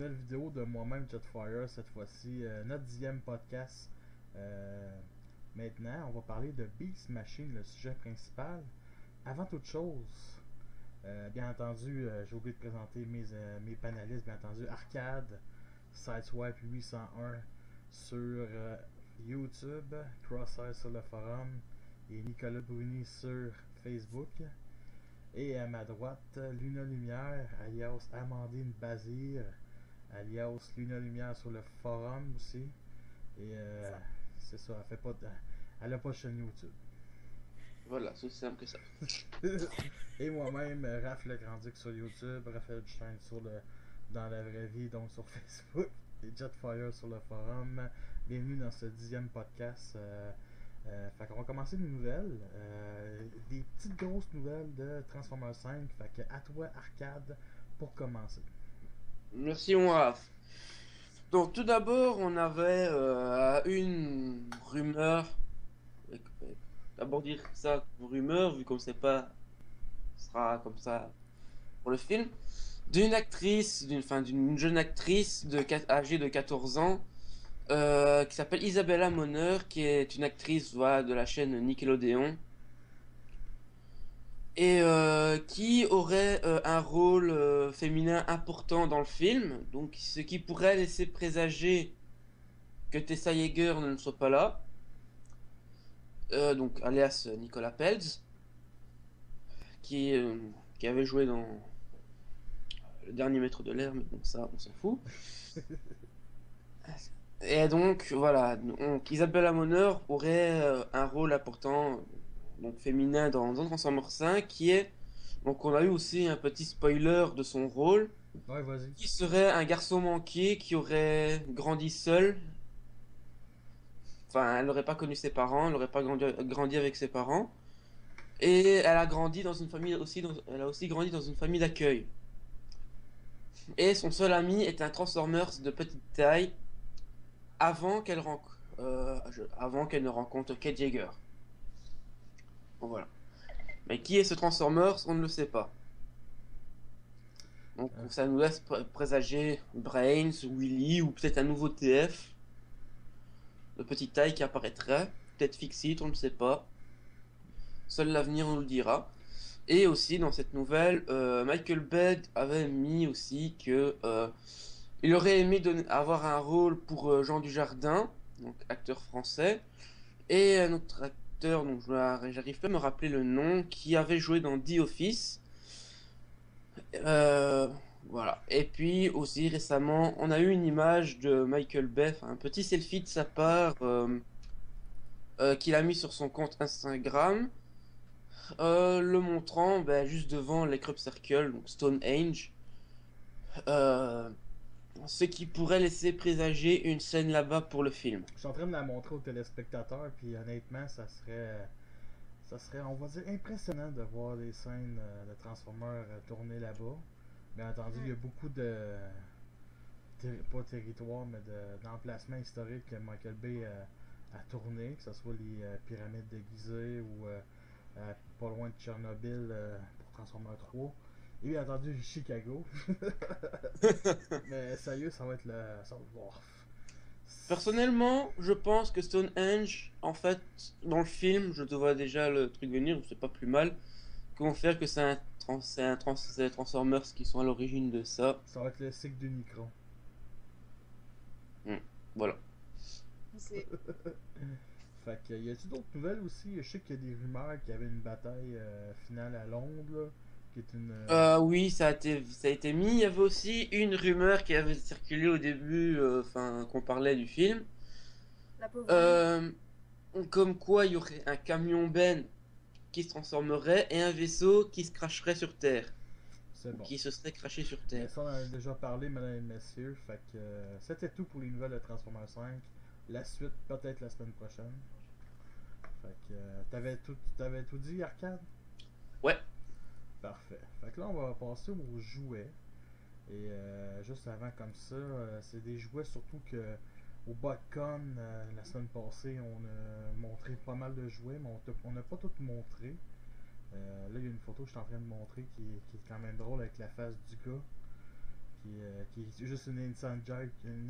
nouvelle vidéo de moi-même Jetfire cette fois-ci, notre 10e podcast. Maintenant, on va parler de Beast Machine, le sujet principal. Avant toute chose, bien entendu, j'ai oublié de présenter mes panélistes, bien entendu, Arcade, Sideswipe 801 sur YouTube, Crosshair sur le forum et Nicolas Bruni sur Facebook. Et à ma droite, Luna Lumière, alias Amandine Bazir, alias Luna Lumière sur le forum aussi. Et c'est ça, elle a pas de chaîne YouTube. Voilà, c'est aussi simple que ça. Et moi-même, Raph Le Grandic sur YouTube, Raphaël Duchesne dans la vraie vie, donc sur Facebook, et Jetfire sur le forum. Bienvenue dans ce 10e podcast. Fait qu'on va commencer les nouvelles. Des petites grosses nouvelles de Transformers 5. Fait que à toi, Arcade, pour commencer. Merci, mon Raph. Donc, tout d'abord, on avait une rumeur. D'abord dire ça, rumeur, vu qu'on ne sait pas, ce sera comme ça pour le film. D'une actrice, d'une jeune actrice âgée de 14 ans, qui s'appelle Isabella Moner, qui est une actrice de la chaîne Nickelodeon. Et qui aurait un rôle féminin important dans le film, donc ce qui pourrait laisser présager que Tessa Yeager ne soit pas là, donc alias Nicolas Peltz, qui, euh, qui avait joué dans Le Dernier Maître de l'Air, mais bon ça on s'en fout. Et donc voilà, donc Isabella Moner aurait un rôle important, donc féminin dans Transformers 5, qui est donc on a eu aussi un petit spoiler de son rôle. Ouais, vas-y. Qui serait un garçon manqué qui aurait grandi seul. Enfin, elle n'aurait pas connu ses parents, elle n'aurait pas grandi avec ses parents. Et elle a grandi dans une famille aussi, elle a aussi grandi dans une famille d'accueil. Et son seul ami est un Transformers de petite taille avant qu'elle ne rencontre Kate Yeager. Bon, voilà. Mais qui est ce Transformers, on ne le sait pas. Donc ça nous laisse présager Brains, Willy ou peut-être un nouveau TF de petite taille qui apparaîtrait, peut-être Fixit, on ne sait pas. Seul l'avenir nous le dira. Et aussi dans cette nouvelle, Michael Bay avait mis aussi que il aurait aimé avoir un rôle pour Jean Dujardin, donc acteur français, et un autre acteur dont j'arrive pas à me rappeler le nom, qui avait joué dans The Office. Euh, voilà. Et puis aussi récemment, on a eu une image de Michael Bay, enfin, un petit selfie de sa part. Qu'il a mis sur son compte Instagram, le montrant juste devant les Crop Circle, donc Stonehenge, euh, ce qui pourrait laisser présager une scène là-bas pour le film. Je suis en train de la montrer aux téléspectateurs, puis honnêtement, ça serait, on va dire, impressionnant de voir des scènes de Transformers tourner là-bas. Bien entendu, il y a beaucoup de pas territoire, mais d'emplacements historiques que Michael Bay a tourné, que ce soit les pyramides de Gizeh ou pas loin de Tchernobyl pour Transformers 3. Et bien entendu, Chicago. Mais sérieux, ça va être le. Ça va... oh. Personnellement, je pense que Stonehenge, en fait, dans le film, je te vois déjà le truc venir, c'est pas plus mal. Comment faire que c'est les Transformers qui sont à l'origine de ça. Ça va être le cycle du Nicron. Voilà. C'est... Fait que, y a-t-il d'autres nouvelles aussi? Je sais qu'il y a des rumeurs qu'il y avait une bataille finale à Londres, là, qui est une. Oui, ça a été mis. Il y avait aussi une rumeur qui avait circulé au début, enfin, qu'on parlait du film. La pauvre. Euh, Comme quoi il y aurait un camion Ben qui se transformerait et un vaisseau qui se cracherait sur Terre. C'est Ou bon. qui se serait craché sur Mais Terre. ça, on en a déjà parlé, mesdames et messieurs. Fait que c'était tout pour les nouvelles de Transformers 5. La suite, peut-être la semaine prochaine. Fait que t'avais tout dit, Arcade? Ouais. Parfait. Fait que là, on va passer aux jouets. Et juste avant, comme ça, c'est des jouets surtout que au BotCon, la semaine passée, on a montré pas mal de jouets, mais on n'a pas tout montré. Là, il y a une photo que je suis en train de montrer qui est quand même drôle avec la face du gars. qui est juste une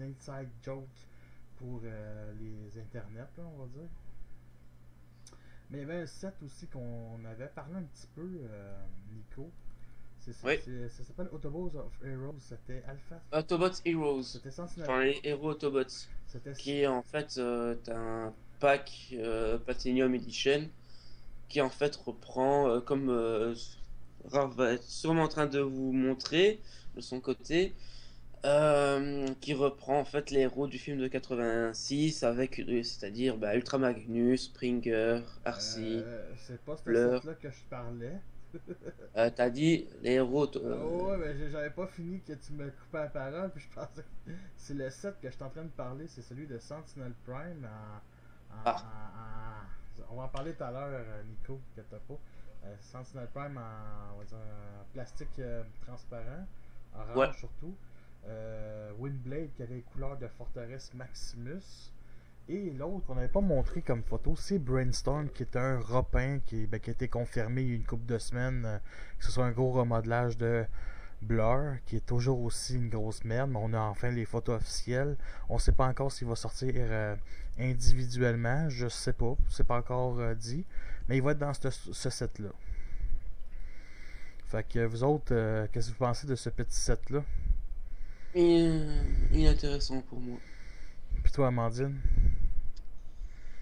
inside joke pour les internets, là, on va dire. Mais il y avait un set aussi qu'on avait parlé un petit peu, Nico. Oui. Ça s'appelle Autobots of Heroes, c'était Alpha. Autobots Heroes. C'était Sentinel. Enfin, les héros Autobots. C'était Qui est en fait un pack Platinum Edition qui en fait reprend comme Raph va être sûrement en train de vous montrer de son côté, qui reprend en fait les héros du film de 86 avec c'est-à-dire Ultra Magnus, Springer, Arcee, c'est pas ce Blur. set-là que je parlais. T'as dit les héros. Ouais, mais j'avais pas fini que tu me coupais la parole, puis je pensais que c'est le set que je suis en train de parler, c'est celui de Sentinel Prime on va en parler tout à l'heure, Nico, que t'as pas. Sentinel Prime on va dire, plastique transparent, orange Ouais. surtout. Windblade qui avait les couleurs de forteresse Maximus. Et l'autre qu'on n'avait pas montré comme photo, c'est Brainstorm, qui est un repin qui a été confirmé il y a une couple de semaines, que ce soit un gros remodelage de Blur, qui est toujours aussi une grosse merde, mais on a enfin les photos officielles. On sait pas encore s'il va sortir individuellement, je sais pas, c'est pas encore dit, mais il va être dans ce set-là. Fait que vous autres, qu'est-ce que vous pensez de ce petit set-là? Inintéressant pour moi. Puis toi, Amandine?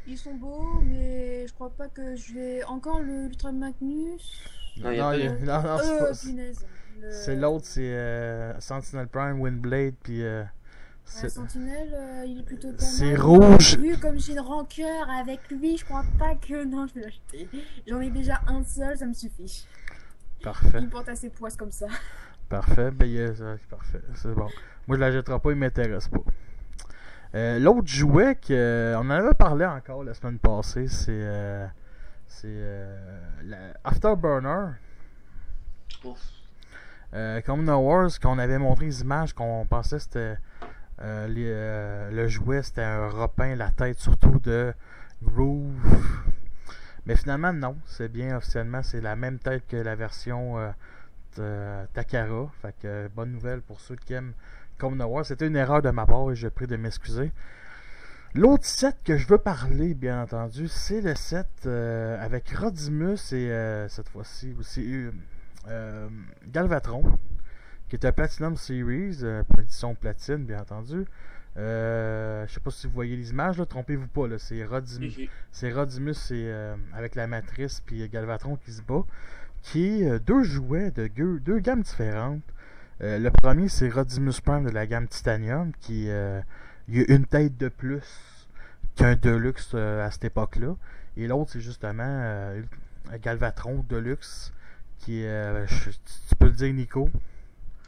Ils sont beaux, mais je crois pas que je vais. Encore le Ultra Magnus. Non, y a pas de- non, c'est pas- Punaise. c'est l'autre, c'est Sentinel Prime, Windblade, puis Ouais, Sentinelle, il est plutôt pas c'est mal. rouge. Vu comme j'ai une rancœur avec lui, je crois pas que. Non, je vais l'acheter. J'en ai déjà un seul, ça me suffit. Parfait, Il me porte assez poisse comme ça. parfait, ben c'est parfait, c'est bon. Moi je l'achèterai pas, il m'intéresse pas. L'autre jouet on en avait parlé encore la semaine passée, c'est Afterburner. Ouf. Comme No Wars, qu'on avait montré les images, qu'on pensait que c'était le jouet, c'était un repin, la tête surtout de Groove. Mais finalement, non, c'est bien officiellement, c'est la même tête que la version de Takara. Fait que bonne nouvelle pour ceux qui aiment Comme No Wars. C'était une erreur de ma part et je prie de m'excuser. L'autre set que je veux parler, bien entendu, c'est le set avec Rodimus et cette fois-ci aussi Galvatron, qui est un Platinum Series, édition platine, bien entendu. Je sais pas si vous voyez les images, là, trompez-vous pas, là, c'est Rodimus avec la matrice puis Galvatron qui se bat, qui est deux jouets de deux gammes différentes. Le premier, c'est Rodimus Prime de la gamme Titanium, qui il y a une tête de plus qu'un Deluxe à cette époque-là. Et l'autre, c'est justement Galvatron Deluxe, qui est, tu peux le dire, Nico.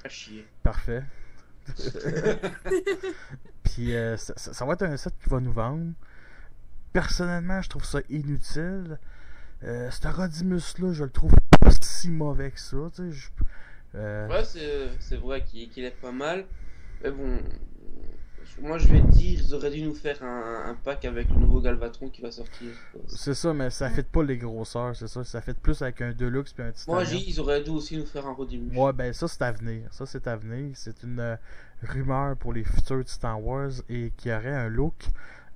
À chier. Parfait. Puis ça va être un set qui va nous vendre. Personnellement, je trouve ça inutile. Ce Rodimus-là, je le trouve pas si mauvais que ça. Tu sais, Ouais, c'est vrai qu'il est pas mal. Mais bon, moi je vais te dire, ils auraient dû nous faire un pack avec le nouveau Galvatron qui va sortir. c'est ça, mais ça fait pas les grosseurs, c'est ça. Ça fait plus avec un Deluxe puis un Titanium. Moi j'ai dit, ils auraient dû aussi nous faire un Rodimus. Ouais, ben ça c'est à venir. Ça c'est à venir. C'est une rumeur pour les futurs Titan Wars et qui aurait un look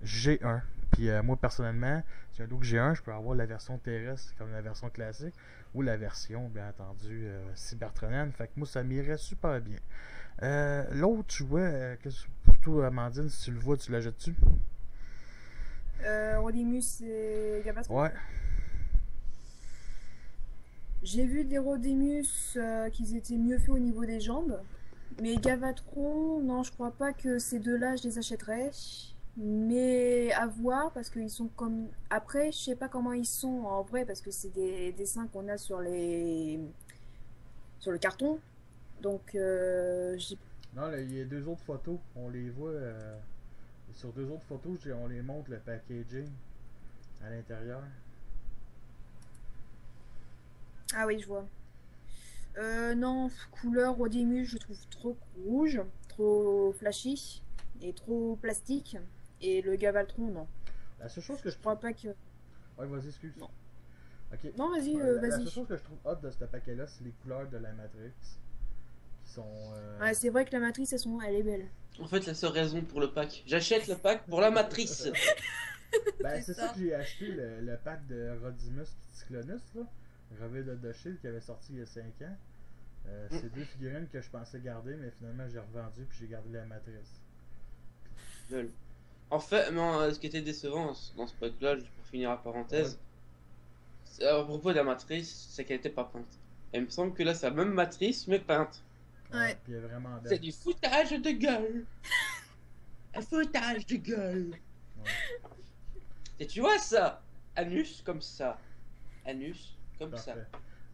G1. Puis moi personnellement, si un look G1, je peux avoir la version terrestre comme la version classique ou la version, bien entendu, cybertronienne. Fait que moi ça m'irait super bien. L'autre jouet, plutôt Amandine, si tu le vois, tu l'achètes-tu? Rodimus et Galvatron. Ouais. J'ai vu des Rodimus qu'ils étaient mieux faits au niveau des jambes. Mais Galvatron, non, je crois pas que ces deux-là, je les achèterais. Mais à voir, parce qu'ils sont comme. Après, je sais pas comment ils sont en vrai, parce que c'est des dessins qu'on a sur le carton. Donc, Non, là, il y a deux autres photos. On les voit sur deux autres photos. On les montre le packaging à l'intérieur. Ah oui, je vois. Non, couleur Rodimus, je trouve trop rouge, trop flashy et trop plastique. Et le Galvatron, non. La seule chose que je Je crois pas que. Ouais, vas-y, excuse. Non. Ok. Non, vas-y, La vas-y. seule chose que je trouve hot de ce paquet-là, c'est les couleurs de la Matrix. Qui Qui sont. Ouais, c'est vrai que la matrice, elle est belle. En fait, la seule raison pour le pack. J'achète le pack pour la matrice. Ben, C'est c'est ça ça. que j'ai acheté le pack de Rodimus et Cyclonus, là. Reveal of the Shield qui avait sorti il y a 5 ans. C'est deux figurines que je pensais garder, mais finalement j'ai revendu puis j'ai gardé la matrice. Lol. En fait, non, ce qui était décevant dans ce pack-là, juste pour finir la parenthèse, à propos de la matrice, c'est qu'elle était pas peinte. Et il me semble que là, c'est la même matrice, mais peinte. Ouais. Puis elle est vraiment belle. C'est du foutage de gueule. Un foutage de gueule. Ouais, Et tu vois ça? Anus comme ça. Anus comme ça. parfait.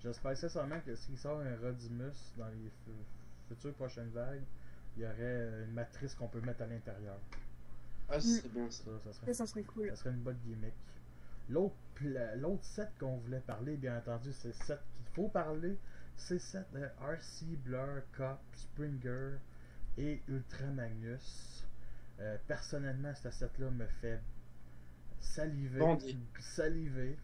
J'espère sincèrement que s'il sort un Rodimus dans les futures prochaines vagues, il y aurait une matrice qu'on peut mettre à l'intérieur. Ah, c'est bien ça. Ça serait cool. Ça serait une bonne gimmick. L'autre set qu'on voulait parler, bien entendu, c'est le set qu'il faut parler. C'est le set de RC, Blur, Cop, Springer et Ultra Magnus. Personnellement, ce set-là me fait saliver. Bandé. Saliver.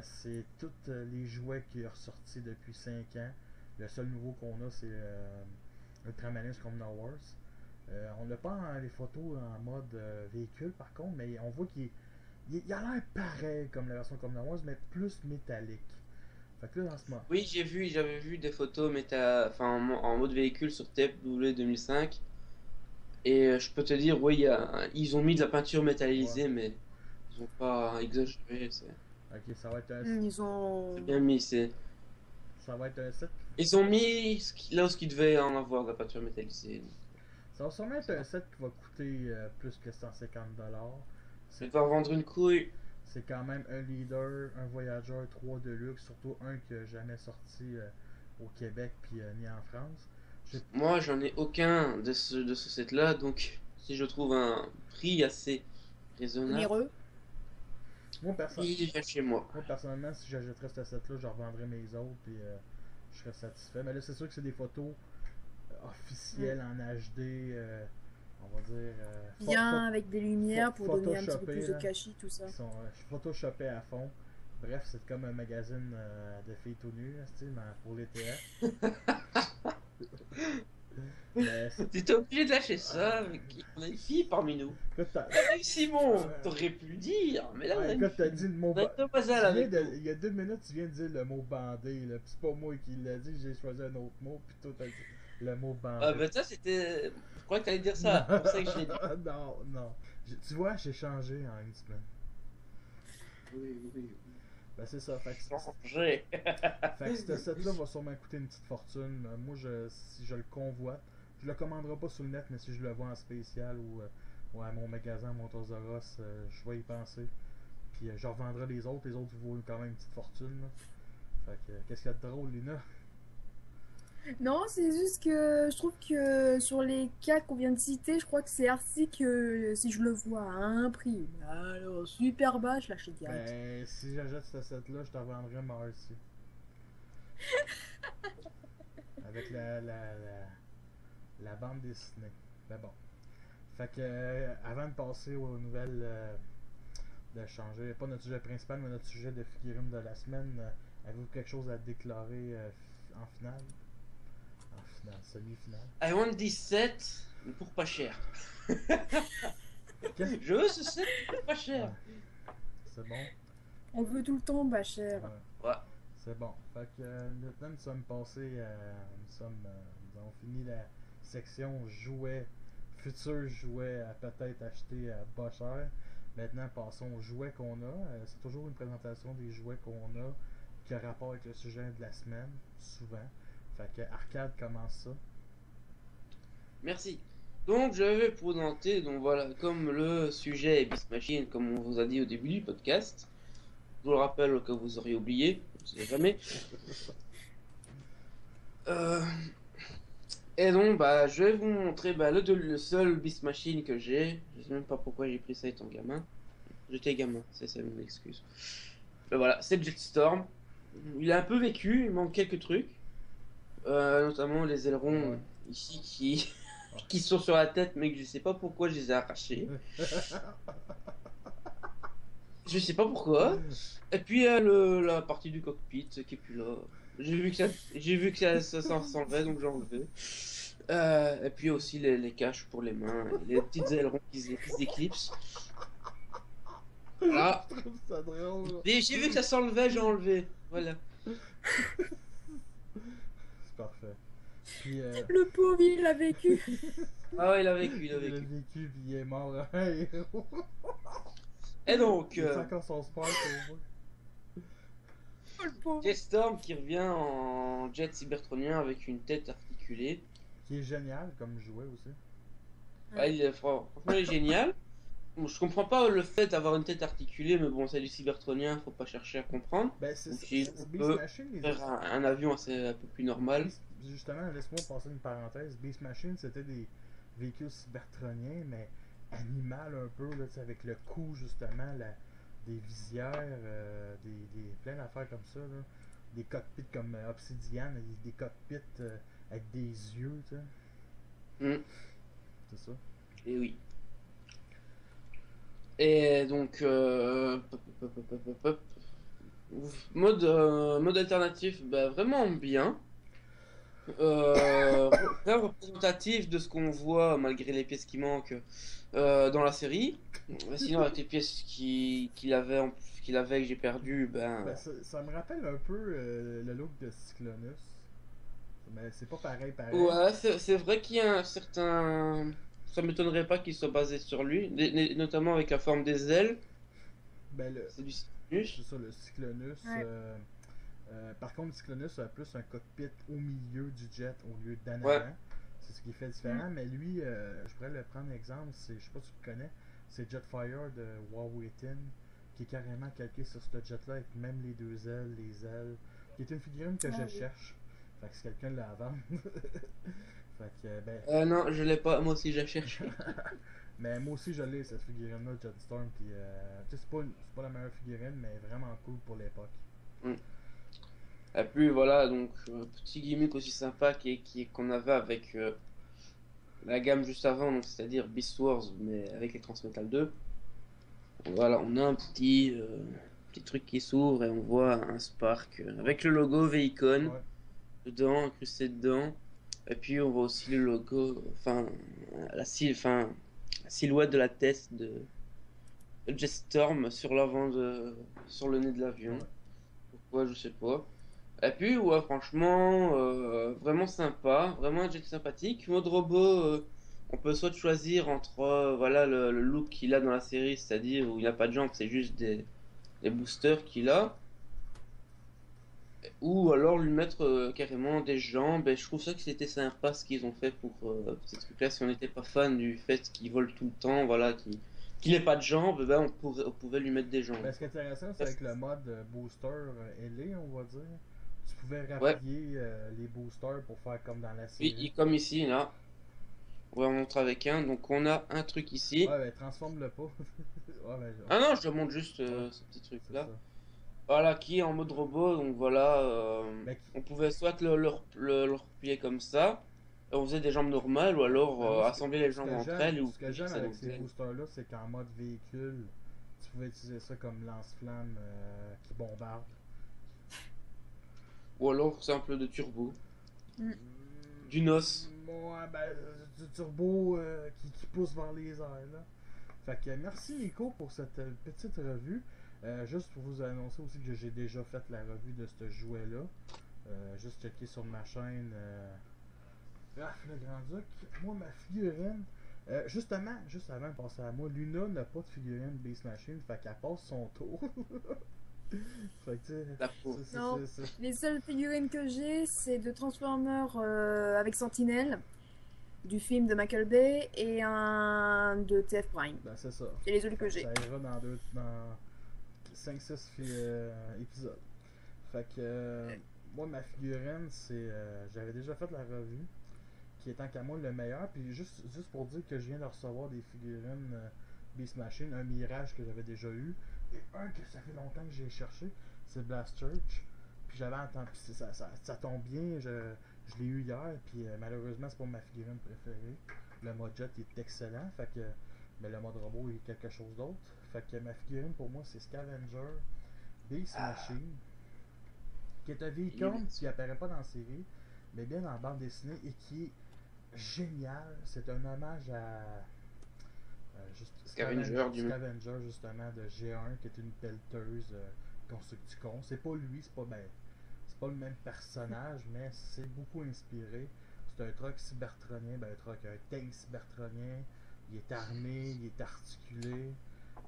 C'est tous les jouets qui sont ressortis depuis 5 ans. Le seul nouveau qu'on a, c'est Ultra Magnus Communal Wars. On n'a pas les photos en mode véhicule par contre, mais on voit qu'il a l'air pareil comme la version Communal Wars, mais plus métallique. Fait que là, dans ce moment. Oui, j'avais vu des photos en mode véhicule sur TFW 2005. Et je peux te dire, oui, ils ont mis de la peinture métallisée, mais ils ont pas exagéré. Ok, ça va être un, Ils ont. C'est bien mis. ça va être un set. Ils ont mis là où ce qu'ils devaient en avoir de la peinture métallisée. Ça va sûrement être un set qui va coûter plus que 150$. Ça va vendre une couille. C'est quand même un leader, un voyageur 3 de luxe, surtout un qui n'a jamais sorti au Québec puis ni en France. Moi, j'en ai aucun de ce set-là, donc si je trouve un prix assez raisonnable, Onéreux. Moi, il vient chez moi. personnellement, si j'achèterais ce set-là, je revendrais mes autres et je serais satisfait. Mais là, c'est sûr que c'est des photos officielles en HD, on va dire. Bien avec des lumières pour donner un petit peu photoshopées, plus de là, cachis, tout ça. qui sont photoshopés à fond. Bref, c'est comme un magazine de filles tout nues, là, tu sais, mais pour les TF. Mais T'étais obligé de lâcher ça, avec on a une fille parmi nous. écoute, Hey Simon, t'aurais pu le dire, mais là on a une écoute, t'as fille. dit le mot On a une demoiselle avec nous. il y a 2 minutes, tu viens de dire le mot bandé, là. Pis c'est pas moi qui l'ai dit, j'ai choisi un autre mot, pis toi t'as dit le mot bandé. Ah bah ça c'était... Je crois que t'allais dire ça, c'est pour ça que je l'ai dit. Non, non. Tu vois, j'ai changé en une semaine. Oui. Ben c'est ça, fait que Changé. ce set-là va sûrement coûter une petite fortune. Moi, si je le convoite, je le commanderai pas sur le net, mais si je le vois en spécial ou à mon magasin, mon Toys R Us, je vais y penser. Puis je revendrai les autres vaut quand même une petite fortune. Là. Fait que, qu'est-ce qu'il y a de drôle, Lina? Non, c'est juste que je trouve que sur les cas qu'on vient de citer, je crois que c'est Arcee que si je le vois à un prix, alors super bas, je l'achète direct. Ben, si j'achète ce set-là, je te revendrai Marcy. Avec la bande dessinée. Ben bon. Fait que, avant de passer aux nouvelles, de changer, pas notre sujet principal, mais notre sujet de figurines de la semaine, avez-vous quelque chose à déclarer en finale? En finale, semi-finale. I want this set, mais pour pas cher. Qu'est-ce- Je veux ce set pour pas cher. Ouais. C'est bon? On veut tout le temps pas cher. Ouais. Ouais. C'est bon. Fait que maintenant nous sommes passés nous avons fini la section jouets, futurs jouets à peut-être acheter à pas cher. Maintenant passons aux jouets qu'on a. C'est toujours une présentation des jouets qu'on a qui a rapport avec le sujet de la semaine, souvent. Fait que Arcade commence ça. Merci. Donc je vais présenter, donc voilà, comme le sujet est Beast Machine, comme on vous a dit au début du podcast. Je vous le rappelle que vous auriez oublié, je ne sais jamais. Et donc bah je vais vous montrer le seul Beast Machine que j'ai. Je sais même pas pourquoi j'ai pris ça étant gamin. J'étais gamin, c'est ça mon excuse. Mais voilà, c'est Jetstorm. Il a un peu vécu, il manque quelques trucs. Notamment les ailerons ici qui sont sur la tête, mais que je sais pas pourquoi je les ai arrachés. Je sais pas pourquoi. Et puis la partie du cockpit qui est plus là. J'ai vu que ça s'enlevait, donc j'ai enlevé. Et puis aussi les caches pour les mains, les petites ailerons qui se déclipsent. Voilà. Je trouve ça drôle. Et j'ai vu que ça s'enlevait, j'ai enlevé. Voilà. C'est parfait. Puis, Le pauvre, il a vécu. Ah ouais, il a vécu, il il a a vécu. vécu, puis il est mort. Un héros. Et donc, Il fait encore son sport, pour moi. Oh, le pauvre. Jetstorm qui revient en jet cybertronien avec une tête articulée. Qui est génial comme jouet aussi. Ah, franchement, il est génial. Bon, je comprends pas le fait d'avoir une tête articulée, mais bon, c'est du cybertronien, faut pas chercher à comprendre. Ben, Donc, il Beast peut Machine, faire un avion assez un peu plus normal. Justement, laisse-moi passer une parenthèse. Beast Machine, c'était des véhicules cybertroniens, mais animal un peu, là, tu sais, avec le cou, justement, des visières, plein d'affaires comme ça, là. Des cockpits comme Obsidian, des cockpits avec des yeux, tu sais. Hmm. C'est ça. Et oui. Et donc, mode alternatif, bah, vraiment bien. Très représentatif de ce qu'on voit malgré les pièces qui manquent dans la série. Sinon, avec les pièces qu'il avait que j'ai perdu, ben. Ben, ça me rappelle un peu le look de Cyclonus. Mais c'est pas pareil. Ouais, c'est vrai qu'il y a un certain. Ça m'étonnerait pas qu'il soit basé sur lui, notamment avec la forme des ailes. Ben, C'est du c'est sinus. ça, le Cyclonus. Ouais. Par contre, le Cyclonus a plus un cockpit au milieu du jet au lieu d'en Ouais. avant. C'est ce qui fait différent. Mais lui, je pourrais le prendre exemple, je sais pas si tu le connais, c'est Jetfire de Huawei Tin, qui est carrément calqué sur ce jet-là avec même les deux ailes, les ailes, qui est une figurine que Ah je oui. cherche. Fait que si quelqu'un l'a à vendre. Fait que, ben, Non, je l'ai pas, moi aussi j'ai cherché. mais moi aussi je l'ai cette figurine-là, Jetstorm. Puis, tu sais, c'est pas la meilleure figurine, mais vraiment cool pour l'époque. Et puis voilà, donc petit gimmick aussi sympa qu'on avait avec la gamme juste avant, donc c'est-à-dire Beast Wars, mais avec les Transmetal 2. Voilà, on a un petit truc qui s'ouvre et on voit un Spark avec le logo Veicon Ouais. dedans, incrusté dedans. Et puis on voit aussi le logo, enfin la silhouette de la tête de Jetstorm sur sur le nez de l'avion. Ouais. Pourquoi, je sais pas. Et puis, ouais, franchement, vraiment sympa, vraiment un jet sympathique. Mode robot, on peut soit choisir entre voilà, le look qu'il a dans la série, c'est-à-dire où il n'a pas de jambes, c'est juste des boosters qu'il a, ou alors lui mettre carrément des jambes. Et je trouve ça que c'était sympa ce qu'ils ont fait pour ces trucs-là. Si on n'était pas fan du fait qu'il vole tout le temps, voilà, qu'il n'ait pas de jambes, ben on pouvait lui mettre des jambes. Ben, ce qui est intéressant, c'est avec le mode booster ailé, on va dire. Tu pouvais Ouais, rappuyer les boosters pour faire comme dans la oui, série. comme ici, là. On va en montrer avec un. Donc on a un truc ici. Ouais, ben transforme-le pas. Ouais, ben, Ah non, je te montre juste ouais, ce petit truc c'est là. ça. Voilà, qui est en mode robot. Donc voilà, Ben, on pouvait soit le replier comme ça, et on faisait des jambes normales, ou alors ben, moi, assembler les jambes entre elles, ou ce que plier j'aime ça dans avec ces elles. boosters-là, c'est qu'en mode véhicule, tu pouvais utiliser ça comme lance-flamme qui bombarde. Ou alors simple de turbo. Mm. Du NOS. Ouais, ben, du turbo qui pousse vers les airs, là. Fait que merci Nico pour cette petite revue. Juste pour vous annoncer aussi que j'ai déjà fait la revue de ce jouet-là. Juste checker sur ma chaîne. Raf le Grand Duc. Moi, ma figurine. Justement, juste avant de passer à moi, Luna n'a pas de figurine Beast Machine, fait qu'elle passe son tour. Fait que, tu sais, La pauvre. Non. Les seules figurines que j'ai, c'est de Transformers avec Sentinelle, du film de Michael Bay, et un de TF Prime. Ben, c'est ça. C'est les seules que j'ai. Ça ira dans 5-6 épisodes. Fait que moi, ma figurine, c'est. J'avais déjà fait la revue, qui est tant qu'à moi le meilleur. Puis juste pour dire que je viens de recevoir des figurines Beast Machine, un Mirage que j'avais déjà eu, et un que ça fait longtemps que j'ai cherché, c'est Blast Church. Puis j'avais entendu. Puis ça tombe bien, je l'ai eu hier, puis malheureusement, c'est pas ma figurine préférée. Le mode jet il est excellent, fait que. Mais le mode robot est quelque chose d'autre. Fait que ma figurine pour moi c'est Scavenger, Beast Machine. qui est un véhicule qui apparaît pas dans la série, mais bien dans la bande dessinée et qui est génial. C'est un hommage à Scavenger, justement, de G1, qui est une pelleteuse Constructicon. C'est pas lui, c'est pas le même personnage, mais c'est beaucoup inspiré. C'est un truck cybertronien, un tank cybertronien. Il est armé, il est articulé.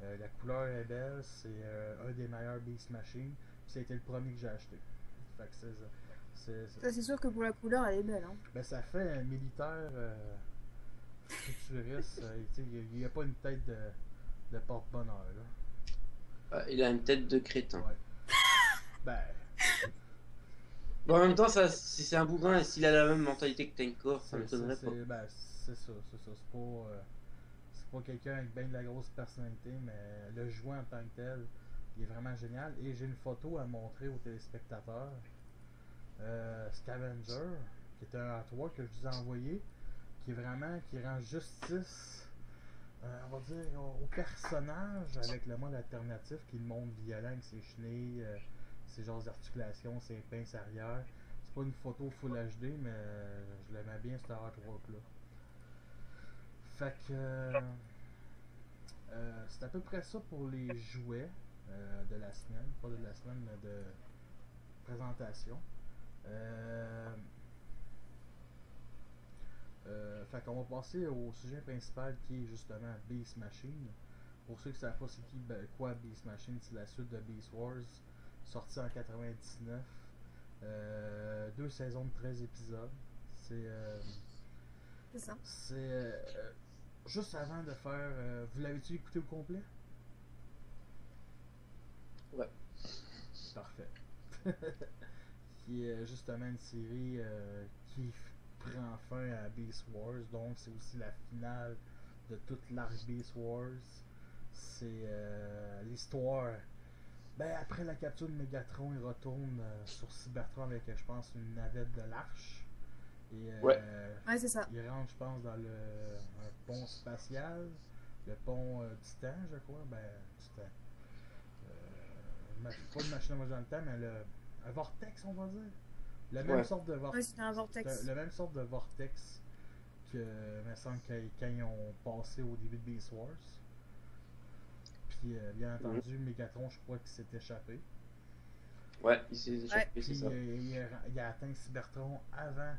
La couleur est belle, c'est un des meilleurs Beast Machine. Ça a été le premier que j'ai acheté. Fait que Ça, c'est sûr que pour la couleur, elle est belle. Hein. Ben, ça fait un militaire futuriste. Il n'y a pas une tête de porte-bonheur. Il a une tête de crétin. Ouais. Ben. Bon, en même temps, si c'est un bourrin et s'il a la même mentalité que Tankor, ça m'étonnerait pas. Ben, c'est ça. C'est pas quelqu'un avec bien de la grosse personnalité, mais le joueur en tant que tel, il est vraiment génial. Et j'ai une photo à montrer aux téléspectateurs. Scavenger, qui est un artwork que je vous ai envoyé, qui rend justice, on va dire, au personnage avec le mode alternatif qui est le monde violent avec ses chenilles, ses genres d'articulations, ses pinces arrière. C'est pas une photo Full HD, mais je l'aimais bien cet artwork là. Fait que c'est à peu près ça pour les jouets de la semaine, pas de la semaine, mais de présentation. Fait qu'on va passer au sujet principal qui est justement Beast Machine. Pour ceux qui ne savent pas c'est qui, quoi Beast Machine, c'est la suite de Beast Wars, sorti en 99. 2 saisons de 13 épisodes. C'est ça. C'est juste avant de faire. Vous l'avez-tu écouté au complet? Ouais. Parfait. Qui est justement une série qui prend fin à Beast Wars, donc c'est aussi la finale de toute l'arc Beast Wars. C'est l'histoire. Ben, après la capture de Megatron, il retourne sur Cybertron avec, je pense, une navette de l'Arche. Et ouais, c'est ça. Il rentre, je pense, dans un pont spatial, le pont Titan, je crois. Ben, Titan. Pas une machine à voyager dans le temps, mais un vortex, on va dire. La même sorte de vortex. C'était un vortex. La même sorte de vortex que, me semble, quand ils ont passé au début de Beast Wars. Puis, bien entendu, Megatron, je crois qu'il s'est échappé. Ouais, il s'est échappé, c'est ça. Il a atteint Cybertron avant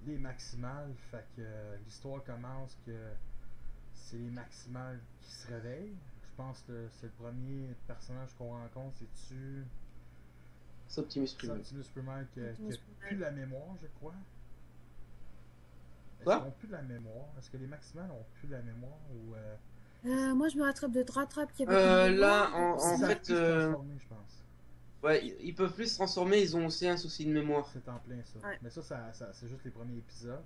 les Maximals. Fait que l'histoire commence que c'est les Maximals qui se réveillent. Je pense que c'est le premier personnage qu'on rencontre, c'est-tu... C'est Optimus Prime. Optimus Prime qui a plus la mémoire, je crois. Est-ce Quoi? qu'ils ont plus la mémoire? Est-ce que les Maximals ont plus la mémoire ou moi je me rattrape de Rattrape qui a pas là, en fait, je pense. Ouais, ils peuvent plus se transformer, ils ont aussi un souci de mémoire. C'est en plein ça. Ouais. Mais ça c'est juste les premiers épisodes.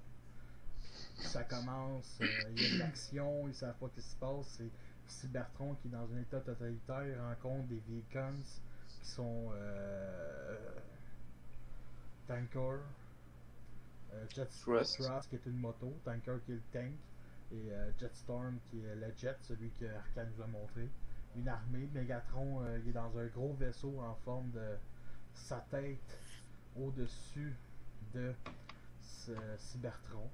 Ça commence, il y a de l'action, ils savent pas ce qui se passe. C'est Cybertron qui est dans un état totalitaire, il rencontre des Vehicons qui sont Tanker, Thrust qui est une moto, Tanker qui est le tank, et Jetstorm qui est le jet, celui que Arkane nous a montré. Une armée. Megatron il est dans un gros vaisseau en forme de sa tête au-dessus de Cybertron.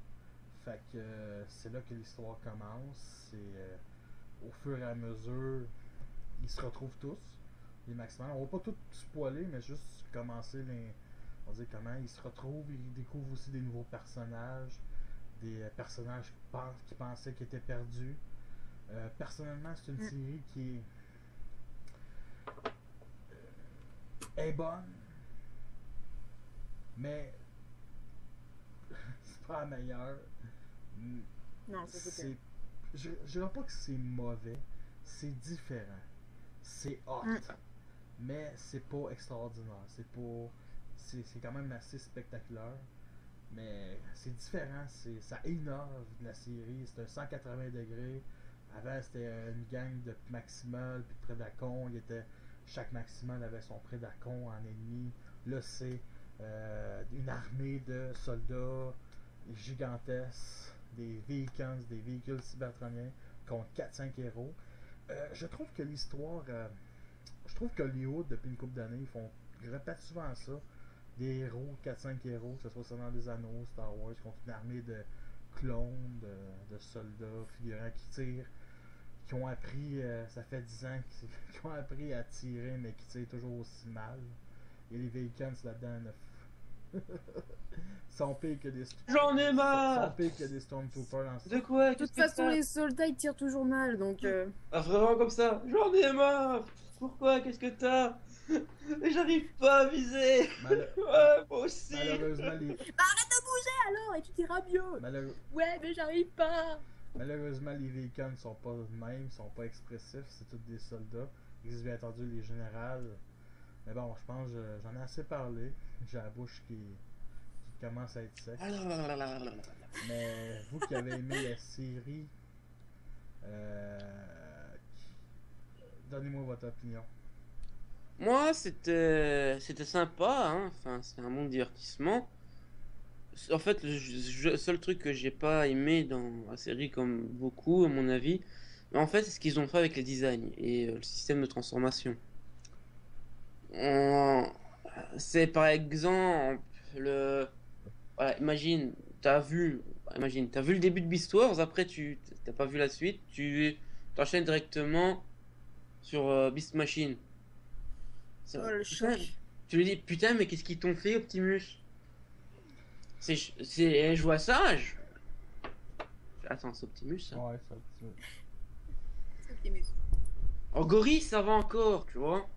Fait que c'est là que l'histoire commence. Au fur et à mesure, ils se retrouvent tous, les Maximals. On va pas tout spoiler, mais juste commencer on va dire comment ils se retrouvent. Ils découvrent aussi des nouveaux personnages, des personnages qui pensaient qu'ils étaient perdus. Personnellement, c'est une série qui est bonne, mais c'est pas la meilleure. Non, c'est je dirais pas que c'est mauvais, c'est différent, c'est hot, mais c'est pas extraordinaire, c'est quand même assez spectaculaire, mais c'est différent, ça innove la série, c'est un 180 degrés. Avant c'était une gang de Maximals puis de Prédacons, chaque Maximal avait son Prédacon en ennemi. Là c'est une armée de soldats gigantesques, des véhicules cybertroniens contre 4-5 héros. Je trouve que l'histoire, je trouve que Hollywood depuis une couple d'années ils répètent souvent ça. des héros, 4-5 héros, que ce soit Seigneur des Anneaux, Star Wars, contre une armée de clones, de soldats, figurants qui tirent, qui ont appris, ça fait 10 ans, qui ont appris à tirer, mais qui tirent toujours aussi mal. Il y a les Vehicans là-dedans, Ils sont pires que des J'en ai marre! Sont pires que des Stormtroopers dans De quoi? De toute façon, les soldats ils tirent toujours mal, donc Ah, vraiment comme ça? J'en ai marre! Pourquoi? Qu'est-ce que t'as? J'arrive pas à viser! Ouais, moi aussi! Malheureusement, alors et tu t'iras mieux. Ouais, mais j'arrive pas. Malheureusement, les Vehicans sont pas de même, sont pas expressifs, c'est tous des soldats. Il existe bien entendu les générales. Mais bon, je pense que j'en ai assez parlé. J'ai la bouche qui commence à être sec. Mais vous qui avez aimé la série, donnez-moi votre opinion. Moi, c'était sympa, hein. Enfin, c'est un bon divertissement. En fait, le seul truc que j'ai pas aimé dans la série, comme beaucoup, à mon avis, en fait, c'est ce qu'ils ont fait avec les designs et le système de transformation. C'est par exemple voilà, imagine, t'as vu le début de Beast Wars, après t'as pas vu la suite, tu t'enchaînes directement sur Beast Machine. Oh, le choc. Tu lui dis putain, mais qu'est-ce qu'ils t'ont fait, Optimus? Je vois ça. Attends, c'est Optimus ça? Ouais, c'est Optimus. C'est Optimus. En gorille, ça va encore, tu vois.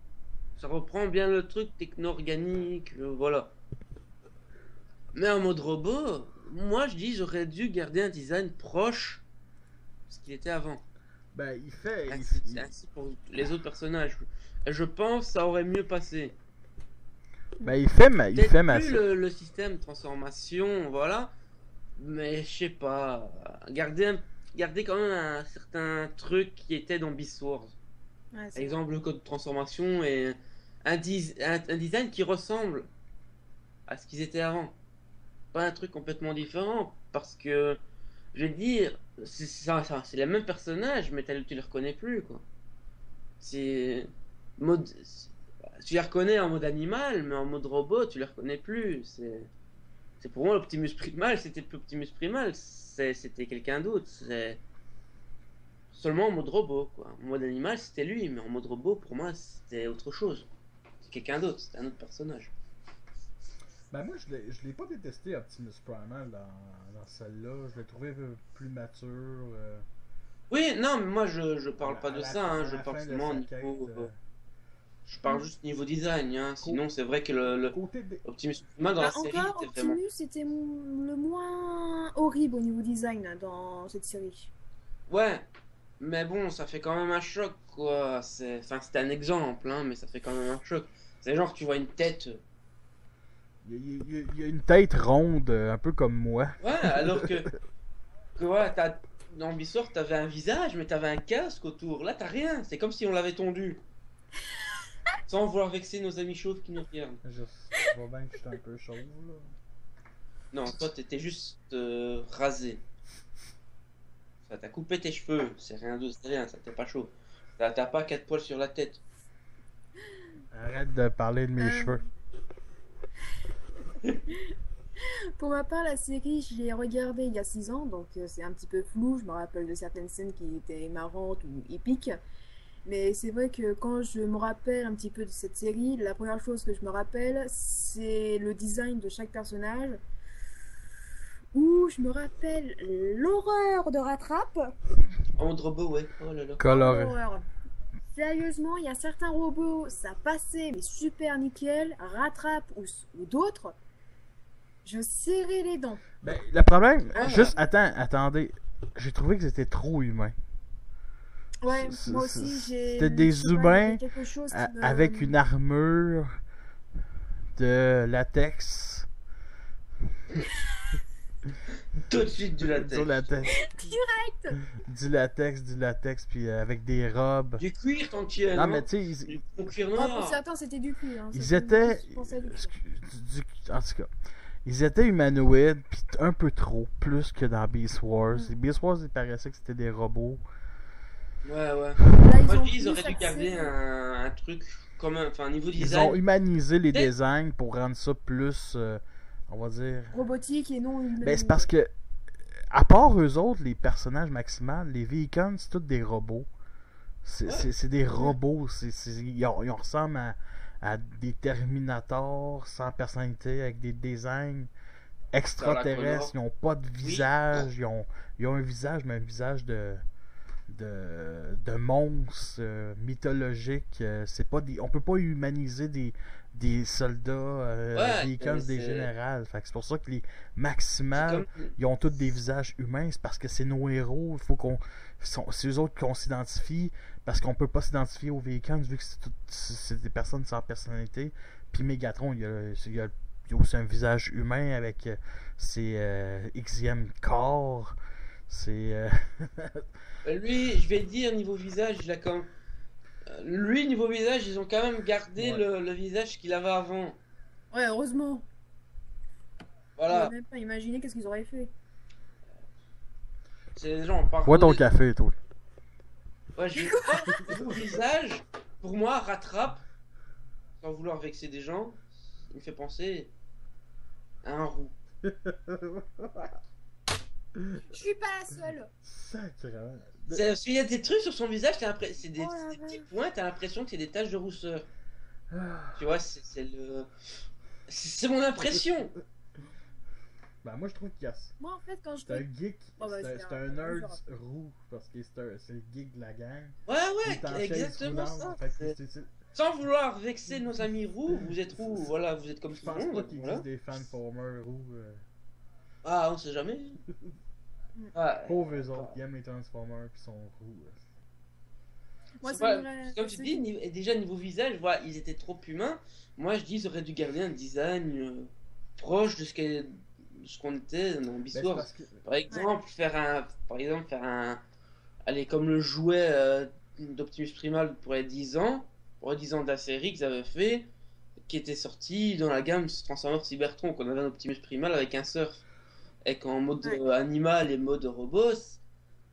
Ça reprend bien le truc techno-organique, voilà. Mais en mode robot, moi je dis j'aurais dû garder un design proche de ce qu'il était avant. Ben, il fait. Ainsi pour les autres personnages. Et je pense que ça aurait mieux passé. Ben, il fait ma. Plus le système de transformation, voilà. Mais je sais pas. Garder quand même un certain truc qui était dans Beast Wars. Ouais, Par exemple, le code de transformation et un design qui ressemble à ce qu'ils étaient avant. Pas un truc complètement différent. Parce que, je vais dire, c'est les mêmes personnages, mais tu les reconnais plus, quoi. C'est. Tu les reconnais en mode animal, mais en mode robot, tu les reconnais plus. C'est pour moi l'Optimus Primal, c'était plus Optimus Primal, c'était quelqu'un d'autre. C'est seulement en mode robot, quoi. En mode animal, c'était lui, mais en mode robot, pour moi, c'était autre chose. C'est quelqu'un d'autre, c'était un autre personnage. Ben, moi, je l'ai pas détesté, Optimus Primal, dans celle-là. Je l'ai trouvé un peu plus mature. Oui, non, mais moi, je parle pas de à ça, hein, à je la parle fin de seulement au sa niveau. quête, Je parle juste niveau design, hein. Sinon, c'est vrai que le côté des- Optimus Primal dans la série Encore, était vraiment. Optimus était le moins horrible au niveau design là, dans cette série. Ouais, mais bon, ça fait quand même un choc, quoi. Enfin, c'était un exemple, hein, mais ça fait quand même un choc. C'est genre, tu vois une tête. Il y a une tête ronde, un peu comme moi. Ouais, alors que ouais, dans Beast Wars, t'avais un visage, mais t'avais un casque autour. Là, t'as rien. C'est comme si on l'avait tondu. Sans vouloir vexer nos amis chauves qui nous regardent. Je vois bien que j'étais un peu chauve, là. Non, toi, t'étais juste rasé. Ça t'as coupé tes cheveux. C'est rien d'autre, c'est rien. Ça t'est pas chaud. T'as pas 4 poils sur la tête. Arrête de parler de mes cheveux. Pour ma part, la série, je l'ai regardée il y a 6 ans, donc c'est un petit peu flou. Je me rappelle de certaines scènes qui étaient marrantes ou épiques. Mais c'est vrai que quand je me rappelle un petit peu de cette série, la première chose que je me rappelle, c'est le design de chaque personnage. Ou je me rappelle l'horreur de Rattrape. En mode robot, ouais. Oh là là. Coloré. L'horreur. Sérieusement, il y a certains robots, ça passait, mais super nickel. Rattrape ou d'autres, je serrais les dents. Ben, le problème, Ah. juste, attendez. J'ai trouvé que c'était trop humain. Ouais, moi aussi, C'était des je sais pas, humains il y a quelque chose qui me- avec une armure de latex. Tout de suite du latex. Du latex. Du latex, puis avec des robes. Du cuir tant qu'il y a. Non, mais tu sais, Du cuir Ah, pour noir. certains, c'était du cul. Hein. ils C'était- étaient. je pensais à du cul. En tout cas, ils étaient humanoïdes, puis un peu trop, plus que dans Beast Wars. Mm. Beast Wars, il paraissait que c'était des robots. Ouais, ouais. Là, Moi, je dis, plus ils auraient dû accès- garder un truc comme enfin, niveau Ils ont design. humanisé les Peut-être- designs pour rendre ça plus, on va dire... robotique et non Ben, c'est parce que, à part eux autres, les personnages maximales, les Vehicons, c'est tous des robots. Ouais. C'est des robots. Ils ont ressemblent à des Terminators sans personnalité, avec des designs extraterrestres. Ils n'ont pas de visage. Ils ont un visage, mais un visage de monstres mythologiques. C'est pas on peut pas humaniser des soldats Ouais, Vehicons, mais des c'est- générales. Fait que c'est pour ça que les C'est maximales, comme... ils ont tous des visages humains. C'est parce que c'est nos héros. Il faut qu'on. C'est eux autres qu'on s'identifie. Parce qu'on peut pas s'identifier aux Vehicons vu que c'est des personnes sans personnalité. Puis Megatron, il y a aussi un visage humain avec ses Xème corps. C'est. Lui, je vais te dire, niveau visage, il a comme... Lui, niveau visage, ils ont quand même gardé Ouais. le visage qu'il avait avant. Ouais, heureusement. Voilà. Je même pas imaginer qu'est-ce qu'ils auraient fait. C'est les gens, par Bois ton contre, café, toi. ouais, je vais pas, niveau visage, pour moi, rattrape, sans vouloir vexer des gens, il me fait penser à un roux. Je suis pas la seule. Sacrément. C'est parce qu'il y a des trucs sur son visage, c'est des, Oh la des petits vache. points, t'as l'impression que c'est des taches de rousseur. Ah. Tu vois, c'est le... C'est mon impression. Ben, moi, je trouve qu'il y a. Moi, en fait, quand je C'est un fais. geek. Oh, bah, C'est c'est un un- nerd roux. Parce que c'est le geek de la gang. Ouais, Il est en chaise exactement roulante, ça. fait que Sans vouloir vexer nos amis roux, vous êtes roux, voilà, vous êtes comme Je tout le pense pas monde. qu'il Voilà. existe des fanformers roux. Ah, on sait jamais. Ouais. Pauvres eux autres, ils aiment les Transformers qui sont roux. Moi, C'est c'est pas- vrai. Comme tu c'est- dis, déjà niveau visage, voilà, ils étaient trop humains. Moi, je dis, ils auraient dû garder un design proche de ce qu'on était dans Ben, c'est Beast Wars. parce que. Par exemple, faire un, allez, comme le jouet d'Optimus Primal pour les 10 ans, pour les 10 ans de la série qu'ils avaient fait, qui était sorti dans la gamme Transformers Cybertron, qu'on avait un Optimus Primal avec un surf, et qu'en mode Ouais. animal et mode robot,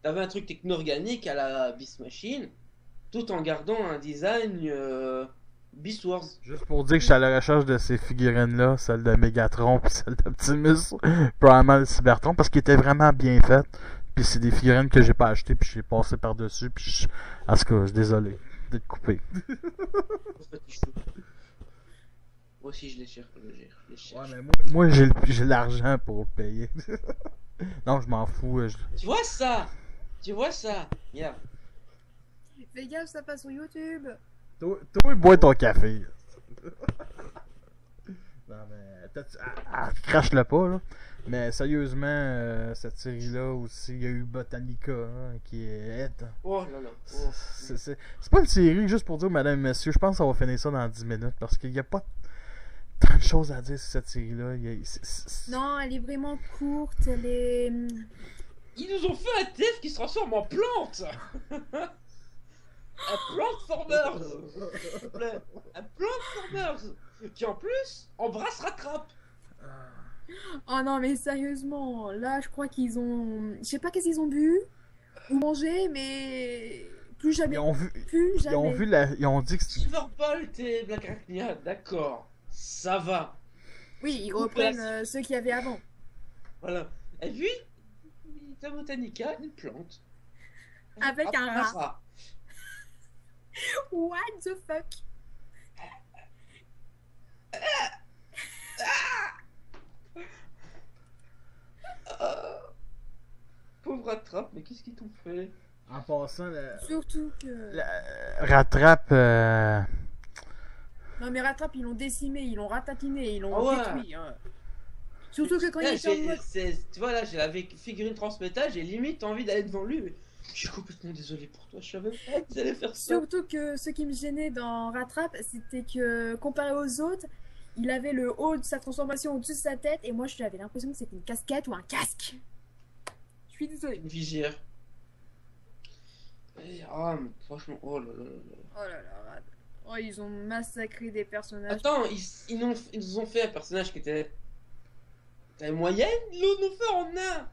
t'avais un truc techno-organique à la Beast Machine, tout en gardant un design Beast Wars. Juste pour dire que je suis à la recherche de ces figurines-là, celle de Megatron puis celle d'Optimus Primal Cybertron, parce qu'ils étaient vraiment bien faites. Puis c'est des figurines que j'ai pas achetées, puis j'ai passé par-dessus, puis en tout cas, je suis désolé d'être coupé. Moi aussi, je les cherche. Je les cherche. Ouais, mais moi j'ai l'argent pour le payer. Non, je m'en fous. Tu vois ça? Tu vois ça? Regarde. Fais gaffe, ça passe sur YouTube. Toi, bois ton café. Non, mais. Crache-le pas, là. Mais sérieusement, cette série-là aussi, il y a eu Botanica, hein, qui est. Oh là là. Oh. C'est pas une série, juste pour dire, madame, messieurs, je pense qu'on va finir ça dans 10 minutes, parce qu'il n'y a pas tant de choses à dire sur cette série-là. Non, elle est vraiment courte. Elle est. Ils nous ont fait un TF qui se transforme en plante. Un Plantformers. S'il te plaît. Un Plantformers. Qui en plus embrasse rattrape. Oh non, mais sérieusement, là, je crois qu'ils ont. Je sais pas qu'est-ce qu'ils ont bu ou mangé, mais. Plus jamais. Ils ont vu. Plus Ils jamais. ont vu ils ont dit que c'était. Silverbolt et Black Arachnia, d'accord. Ça va. Oui, ils Coupe reprennent la- ceux qu'il y avait avant. Voilà. Et puis, ta Botanica, une plante. Avec un rat. rat. What the fuck? Pauvre rattrape, mais qu'est-ce qu'ils t'ont fait? En passant, Surtout que. rattrape. Non, mais Rattrap, ils l'ont décimé, ils l'ont ratatiné, ils l'ont Ah ouais. détruit. Hein. Surtout que quand il Là, était en mode. tu vois, là, j'ai la figurine transmétal, j'ai limite envie d'aller devant lui. Mais je suis complètement désolé pour toi, je savais pas qu'ils allaient faire ça. Surtout que ce qui me gênait dans Rattrap, c'était que comparé aux autres, il avait le haut de sa transformation au-dessus de sa tête, et moi j'avais l'impression que c'était une casquette ou un casque. Je suis désolée. Une visière. Ah, mais franchement, oh là là là là. Oh là là, Rad. Oh, ils ont massacré des personnages. Attends, ils nous ont fait un personnage qui était. Taille moyenne, ils nous ont fait en nain!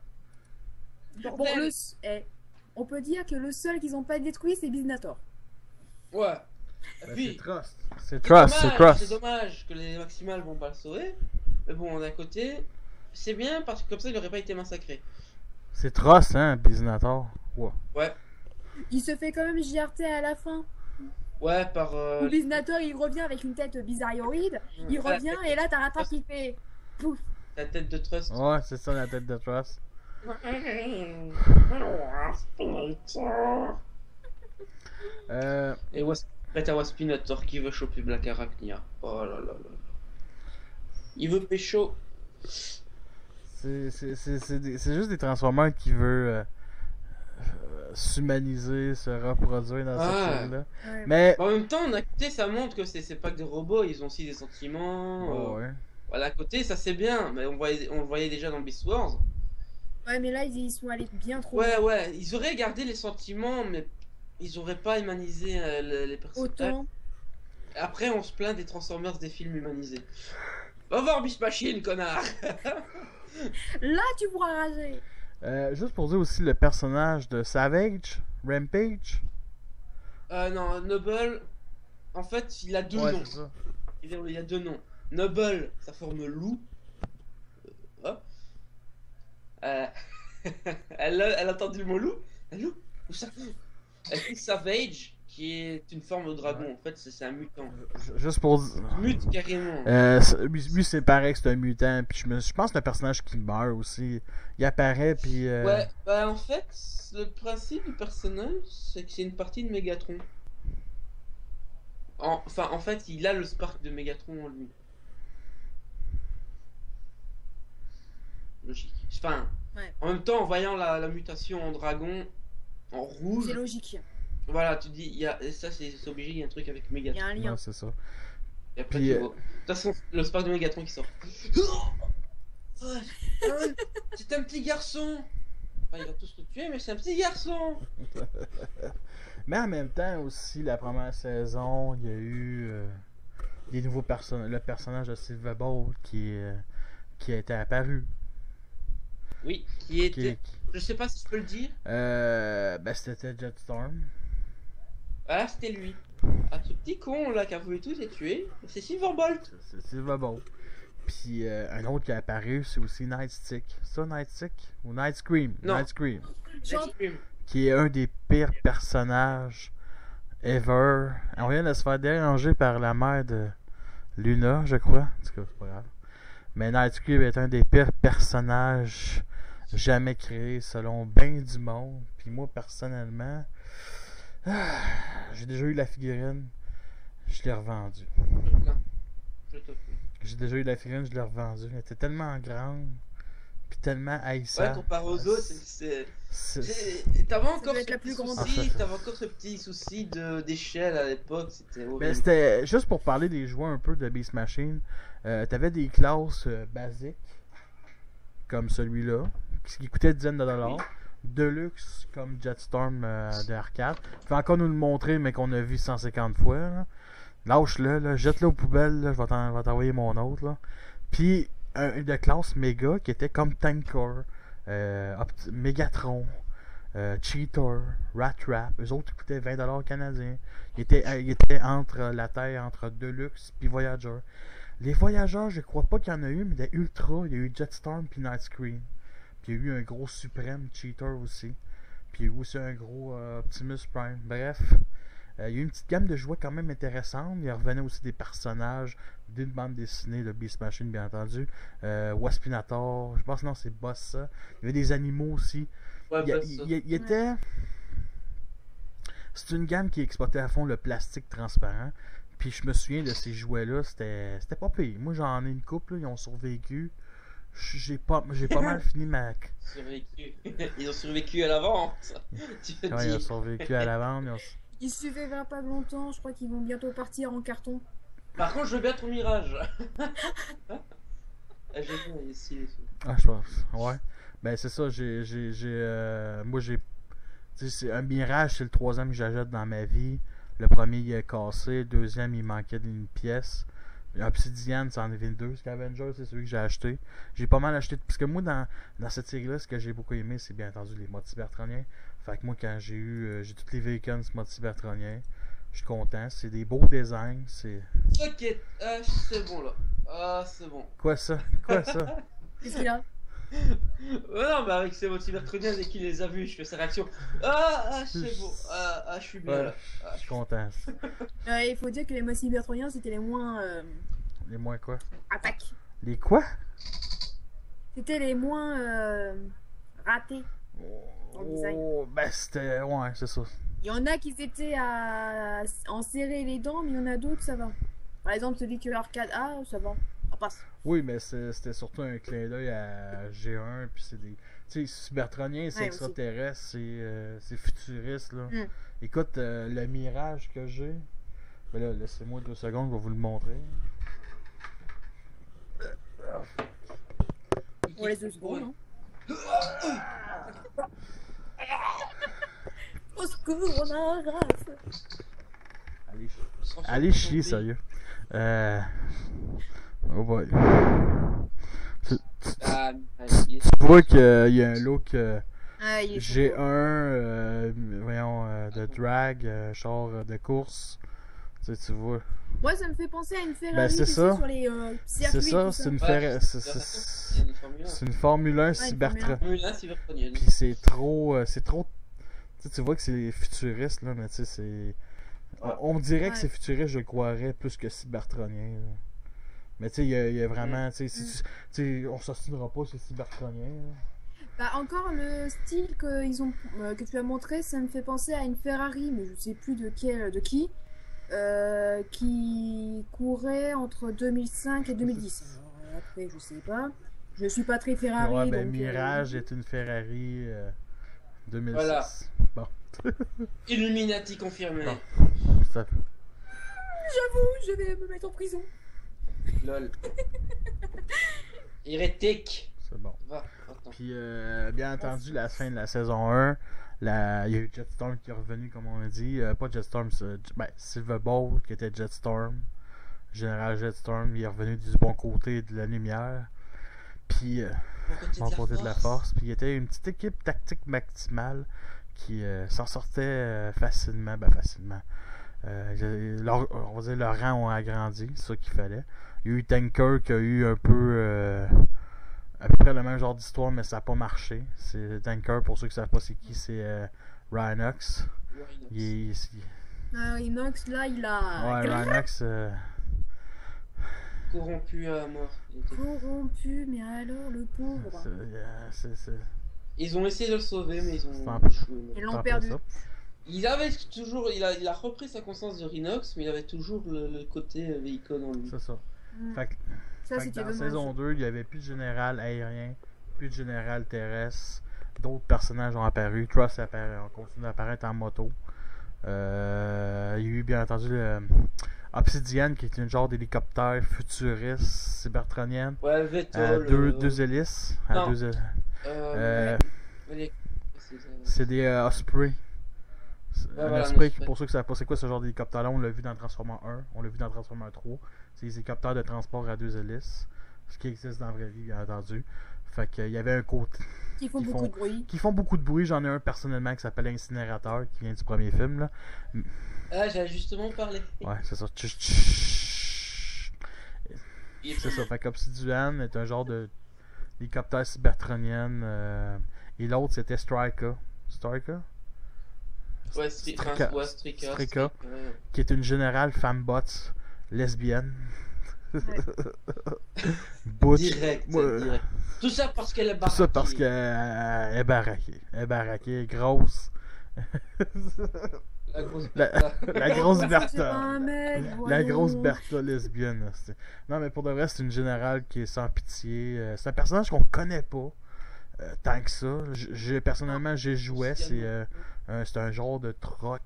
Bon, Bordel. le. Eh, on peut dire que le seul qu'ils ont pas détruit, c'est Biznator. Ouais. Et Ben, puis, c'est Trust. C'est c'est Trust, c'est dommage, c'est Trust. dommage que les Maximals vont pas le sauver. Mais bon, d'un côté, c'est bien parce que comme ça, il aurait pas été massacré. C'est Trust, hein, Bizinator. Ouais. Ouais. Il se fait quand même JRT à la fin. Ouais, par. Où Biznator, il revient avec une tête bizarroïde. Il Ouais, revient et là, t'as Rattrap qui fait pouf. la tête de Trust. Ouais, c'est ça la tête de Trust. Euh, Et t'as Waspinator qui veut choper Black Arachnia. Oh là là là. Il veut pécho. c'est juste des Transformers qui veulent s'humaniser, se reproduire dans cette Ah. série-là. Ouais. Mais. En même temps, d'un côté, ça montre que c'est pas que des robots, ils ont aussi des sentiments. Ouais. Voilà, d'un côté, ça c'est bien, mais on le voyait déjà dans Beast Wars. Ouais, mais là, ils sont allés bien trop Ouais, loin. ouais, ils auraient gardé les sentiments, mais ils auraient pas humanisé les personnages. Autant. Après, on se plaint des Transformers des films humanisés. Va voir Beast Machine, connard! Là, tu pourras rager. Juste pour dire aussi le personnage de Savage, Rampage. Non, Noble, en fait, il a deux Ouais, noms. c'est ça. Il a deux noms. Noble, ça forme loup. Oh. Euh, elle a entendu le mot loup? Un loup? Où ça? Et puis Savage, qui est une forme de dragon. Ouais. En fait, c'est un mutant. Juste pour Il mute carrément. lui c'est pareil que c'est un mutant. Puis je pense que le personnage qui meurt aussi. Il apparaît, puis. Ouais, bah en fait, le principe du personnage, c'est que c'est une partie de Megatron. Enfin, en fait, il a le spark de Megatron en lui. Logique. Enfin, Ouais. en même temps, en voyant la mutation en dragon, en rouge, C'est logique. voilà, tu dis, et ça c'est obligé, il y a un truc avec Il y Megatron. a un lien. Ouais, c'est ça. Et après, Puis, tu vois. De toute façon, le spark de Megatron qui sort. C'est un petit garçon! Enfin, il va tous le tuer, mais c'est un petit garçon! Mais en même temps aussi, la première saison, il y a eu des nouveaux personnages. Le personnage de Silverbolt qui a été apparu. Oui, qui Qui, était. Je sais pas si je peux le dire. ben c'était Jetstorm. Ah, c'était lui. Ah, ce petit con là qui a voulu tous les tuer, c'est Silverbolt. C'est Silverbolt. Puis un autre qui a apparu, c'est aussi Nightstick. C'est ça, Nightstick? Ou Night Scream? Non. Night Scream. Genre, Qui est un des pires personnages ever. On vient de se faire déranger par la mère de Luna, je crois. En tout cas, c'est pas grave. Mais Night Scream est un des pires personnages jamais créés selon bien du monde. Puis moi, personnellement, j'ai déjà eu la figurine. Je l'ai revendue. Je te prie. J'ai déjà eu la figurine, je l'ai revendue. Elle était tellement grande. Puis tellement Ouais, haïssante. comparé aux autres, c'est. C'est- T'avais encore doit être ce la petit plus grande. souci, t'avais encore ce petit souci d'échelle à l'époque, c'était Ben, horrible. c'était juste pour parler des joueurs un peu de Beast Machine. T'avais des classes basiques, comme celui-là, qui coûtaient dizaines de dollars. Deluxe, comme Jetstorm de arcade. Faut encore nous le montrer, mais qu'on a vu 150 fois. Là. Lâche-le, là, jette-le aux poubelles, là, je vais t'envoyer mon autre. Là. Puis, un de classe méga qui était comme Tanker, Megatron, Cheetor, Rat Trap. Eux autres coûtaient 20$ canadiens. Ils étaient entre la Terre, entre Deluxe puis Voyager. Les Voyageurs, je crois pas qu'il y en a eu, mais des Ultra, il y a eu Jetstorm puis Night Scream. Puis il y a eu un gros Supreme Cheetor aussi. Puis il y a eu aussi un gros Optimus Prime. Bref, il y a eu une petite gamme de jouets quand même intéressante. Il revenait aussi des personnages d'une bande dessinée de Beast Machine, bien entendu. Waspinator, je pense non, c'est Boss ça. Il y avait des animaux aussi. Ouais, bah, ça. Il était. C'est une gamme qui exploitait à fond le plastique transparent. Puis je me souviens de ces jouets-là, c'était pas pire. Moi j'en ai une couple, là, ils ont survécu. J'ai pas mal fini ma. Survécu. Ils ont survécu à la vente. Tu veux Quand ils ont dire. survécu à la vente, ils survivraient pas longtemps. Je crois qu'ils vont bientôt partir en carton. Par contre, je veux bien ton mirage. Ah, j'ai bien ici. Ah, je pense. Ouais. Ben, c'est ça. Moi, j'ai. Tu sais, c'est un mirage, c'est le troisième que j'achète dans ma vie. Le premier, il est cassé. Le deuxième, il manquait d'une pièce. Obsidian, c'en est 22. Scavenger, c'est celui que j'ai acheté. J'ai pas mal acheté. Parce que moi, dans cette série-là, ce que j'ai beaucoup aimé, c'est bien entendu les motifs bertraniens. Fait que moi, quand j'ai tous les véhicules de ce mode cybertronien, je suis content. C'est des beaux designs. C'est. Ok, c'est bon là. Ah, c'est bon. Quoi ça? Quoi ça? Qu'est-ce qu'il a? Non, mais avec ces mots cybertroniens, dès qu'il les a vus, je fais sa réaction. C'est bon. Je suis bien Ouais, là. je suis content. Il faut dire que les modes cybertroniens c'était les moins Les moins quoi? attaques. Les quoi? C'était les moins ratés. Dans le design. Oh, ben c'était. Ouais, c'est ça. Il y en a qui étaient à en serrer les dents, mais il y en a d'autres, ça va. Par exemple, celui que l'arcade a, ça va. Ça passe. Oui, mais c'était surtout un clin d'œil à G1, puis c'est des. Tu sais, cybertronien, c'est Ouais, extraterrestre, c'est futuriste, là. Mm. Écoute, le mirage que j'ai. Ben là, laissez-moi 2 secondes, je vais vous le montrer. Pour les 2 secondes, hein. Au secours, on a un race. Allez chier, sérieux. Oh boy. Tu vois qu'il y a un look Il est G1, voyons, de drag, genre de course. Tu vois. Moi, ça me fait penser à une Ferrari Ben, c'est tu sais, ça. sur les C'est circuits. ça, tout c'est ça. une, c'est une Formule 1 une cybertron. Formule 1 cybertronienne. Puis c'est trop. Tu vois que c'est futuriste, là, mais tu sais, c'est. On me dirait que Ouais. c'est futuriste, je le croirais, plus que cybertronien. Là. Mais tu sais, il y a vraiment. Tu sais, on s'ostinera pas sur cybertronien. Là. Bah, encore le style que tu as montré, ça me fait penser à une Ferrari, mais je sais plus de qui courait entre 2005 et 2010. Alors, après, je sais pas. Je suis pas très Ferrari. Ouais, ben donc, Mirage est une Ferrari 2006. Voilà. Bon. Illuminati confirmé. Non. Ça- je vais me mettre en prison. Lol. Hérétique. C'est bon. Va, attends. Puis, bien entendu, la fin de la saison 1, il y a eu Jetstorm qui est revenu, comme on a dit. Pas Jetstorm, Silverbolt qui était Jetstorm. Général Jetstorm, il est revenu du bon côté de la lumière. Puis, bon côté de la force. Puis, il était une petite équipe tactique maximale qui s'en sortait facilement. Ben, facilement. On va dire leurs rangs ont agrandi, c'est ça qu'il fallait. Il y a eu Tanker qui a eu un peu. À peu près le même genre d'histoire, mais ça n'a pas marché. C'est Tanker, pour ceux qui ne savent pas c'est qui, c'est Rhinox. Inox, là, il a Ouais, Rhinox. Corrompu à mort. corrompu, mais alors le pauvre. Ils ont essayé de le sauver, mais ils ont C'est un peu- échoué. Ils c'est l'ont un peu perdu. ça. Il avait toujours, il a repris sa conscience de Rhinox, mais il avait toujours le côté véhicule en lui. C'est ça. Mm. Fait que, Ça, fait que c'était dans dommage. saison 2, il n'y avait plus de général aérien, plus de général terrestre. D'autres personnages ont apparu. Truss on continue d'apparaître en moto. Il y a eu bien entendu Obsidian qui est une genre d'hélicoptère futuriste cybertronienne. Ouais, Veto. À deux hélices. À Non. deux, Les- c'est des Osprey. Un voilà, Osprey, un Osprey. pour ceux qui savent pas c'est quoi ce genre d'hélicoptère-là, on l'a vu dans Transformer 1, on l'a vu dans Transformer 3. C'est des hélicoptères de transport à deux hélices. Ce qui existe dans la vraie vie, bien entendu. Fait qu'il y avait un côté. Qui font Qui beaucoup font- de bruit. Qui font beaucoup de bruit. J'en ai un personnellement qui s'appelle Incinérateur, qui vient du premier film. Là. J'avais justement parlé. Ouais, c'est ça. Il- C'est ça. Fait qu'Obsidian est un genre de hélicoptère cybertronienne. Et l'autre, c'était Striker. Striker? Ouais, Strika. Strika. Qui est une générale femme-bot lesbienne. Butch. Direct, Ouais. direct. Tout ça parce qu'elle est Tout baraquée. ça parce qu'elle est baraquée. Elle est baraquée, elle est grosse. La grosse La grosse C'est pas Bertha. un mec, La voyons. grosse Bertha lesbienne. Non, mais pour de vrai, c'est une générale qui est sans pitié. C'est un personnage qu'on connaît pas tant que ça. Personnellement, j'ai joué. C'est un genre de troc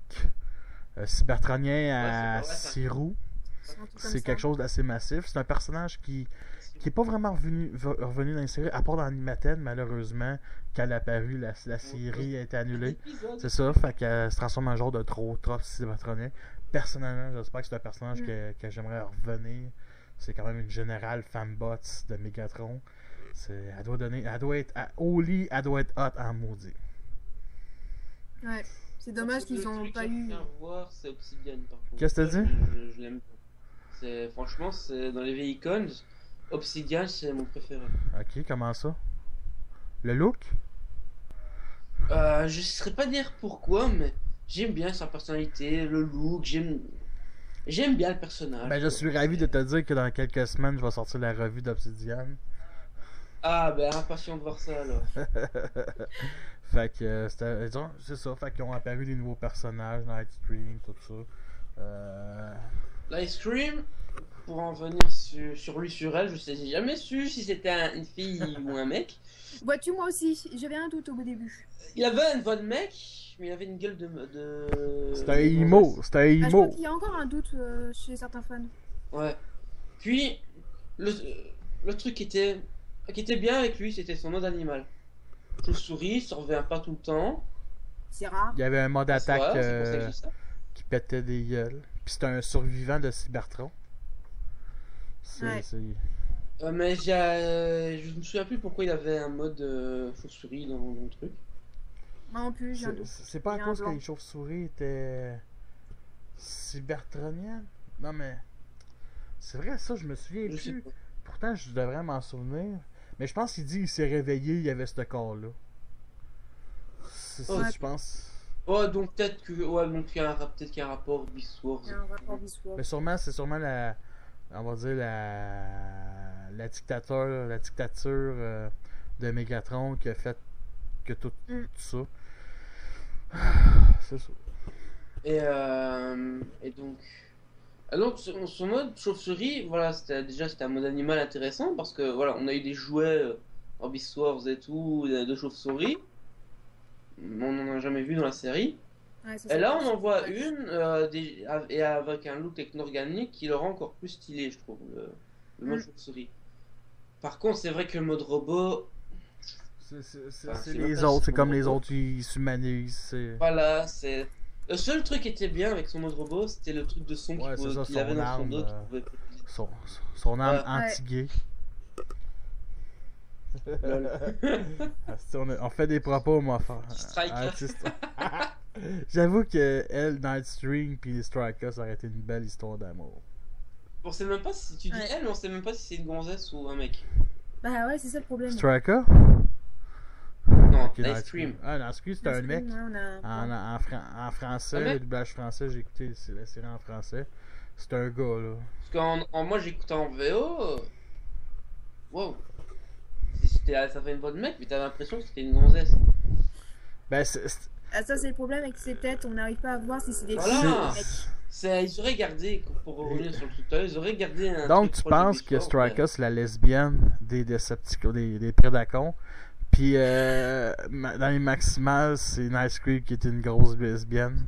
cybertronien à Ouais, c'est pas vrai, ça. 6 roues. Un truc comme C'est ça. quelque chose d'assez massif. C'est un personnage qui est pas vraiment revenu dans les séries, à part dans Animated, malheureusement, quand elle a apparu, la série a été annulée. C'est ça, fait qu'elle se transforme en genre de trop cybertronien. Personnellement, j'espère que c'est un personnage que j'aimerais revenir. C'est quand même une générale femme-bot de Megatron. Elle doit être au lit, elle doit être hot en maudit. Ouais, c'est dommage qu'ils Le ont truc pas que eu. j'aime bien voir, c'est Obsidian par contre. Qu'est-ce que t'as Ça, dit? je l'aime bien. Franchement, c'est dans les Vehicons, Obsidian c'est mon préféré. Ok, comment ça? Le look? Je saurais pas dire pourquoi, mais j'aime bien sa personnalité, le look, j'aime bien le personnage. Ben, je quoi. suis ravi de te dire que dans quelques semaines, je vais sortir la revue d'Obsidian. Ah, ben impatient de voir ça alors. Fait que, disons, c'est ça. Fait qu'ils ont apparu des nouveaux personnages, Nightstream, tout ça. L'ice Cream, pour en venir sur lui, sur elle, je sais, j'ai jamais su si c'était une fille ou un mec. Vois-tu, moi aussi, j'avais un doute au début. Il avait une voix de mec, mais il avait une gueule C'est un de emo, gonzesse. c'est un Ah, je crois emo. qu'il y a encore un doute chez certains fans. Ouais. Puis, le, le truc qui était bien avec lui, c'était son nom d'animal. Chauve-souris, il s'en revient pas tout le temps. C'est rare. Il y avait un mode d'attaque Ouais, c'est pour ça que je dis ça. qui pétait des gueules. Puis c'était un survivant de Cybertron. Ouais. Mais je me souviens plus pourquoi il avait un mode chauve-souris dans le truc. Moi non plus, j'ai un doute. C'est pas Il y à a un cause que blanc. les chauves-souris étaient cybertroniennes? Non mais. C'est vrai, ça, je me souviens Je sais plus. pas. Pourtant, je devrais m'en souvenir. Mais je pense qu'il dit qu'il s'est réveillé, il y avait ce corps-là. C'est ça, Ouais. je pense. Oh, donc peut-être que. Ouais, donc peut-être qu'il y a un rapport Beast Wars. Il y a un rapport visuel. Mais sûrement, c'est sûrement la. On va dire la dictature de Megatron qui a fait que tout ça. C'est ça. Et donc. Alors, son mode chauve-souris, voilà, c'était un mode animal intéressant parce que voilà, on a eu des jouets en Beast Wars et tout, de chauve-souris. On n'en a jamais vu dans la série. Ouais, ça, Et c'est là, pas- on en voit ouais. une, et avec un look techno-organique qui le rend encore plus stylé, je trouve, le mode chauve-souris. Par contre, c'est vrai que le mode robot, C'est c'est les même pas autres, c'est son comme les robot. autres, ils s'humanisent. voilà, c'est. Le seul truc qui était bien avec son mode robot, c'était le truc de son Ouais, c'est ça, qu'il avait son dans son arme. dos. Qui pouvait... Son, son arme Ouais. anti-gay. Lol. On fait des propos homophobes. Striker. J'avoue que elle, Nightstream puis Striker, ça aurait été une belle histoire d'amour. On sait même pas si tu dis Ouais. elle, mais on sait même pas si c'est une gonzesse ou un mec. Bah ouais, c'est ça le problème. Striker? Non, Ok, Ice Cream. Ah, Nightstream, c'était un mec. Ouais, on a- En français, Un mec? le doublage français, j'ai écouté la série en français. C'est un gars, là. Parce moi j'écoutais en VO. Wow. Ça fait une voix de mec, mais t'as l'impression que c'était une gonzesse. Ben, Ah, ça, c'est le problème avec ces têtes, on n'arrive pas à voir si c'est des Voilà. filles ou des mecs. Ils auraient gardé, pour revenir sur le truc, ils auraient gardé un. donc, truc tu proche de penses Beast que Wars, Striker, c'est la lesbienne des Decepticons, des Prédacons. Puis, dans les Maximals, c'est Nightstream qui est une grosse lesbienne.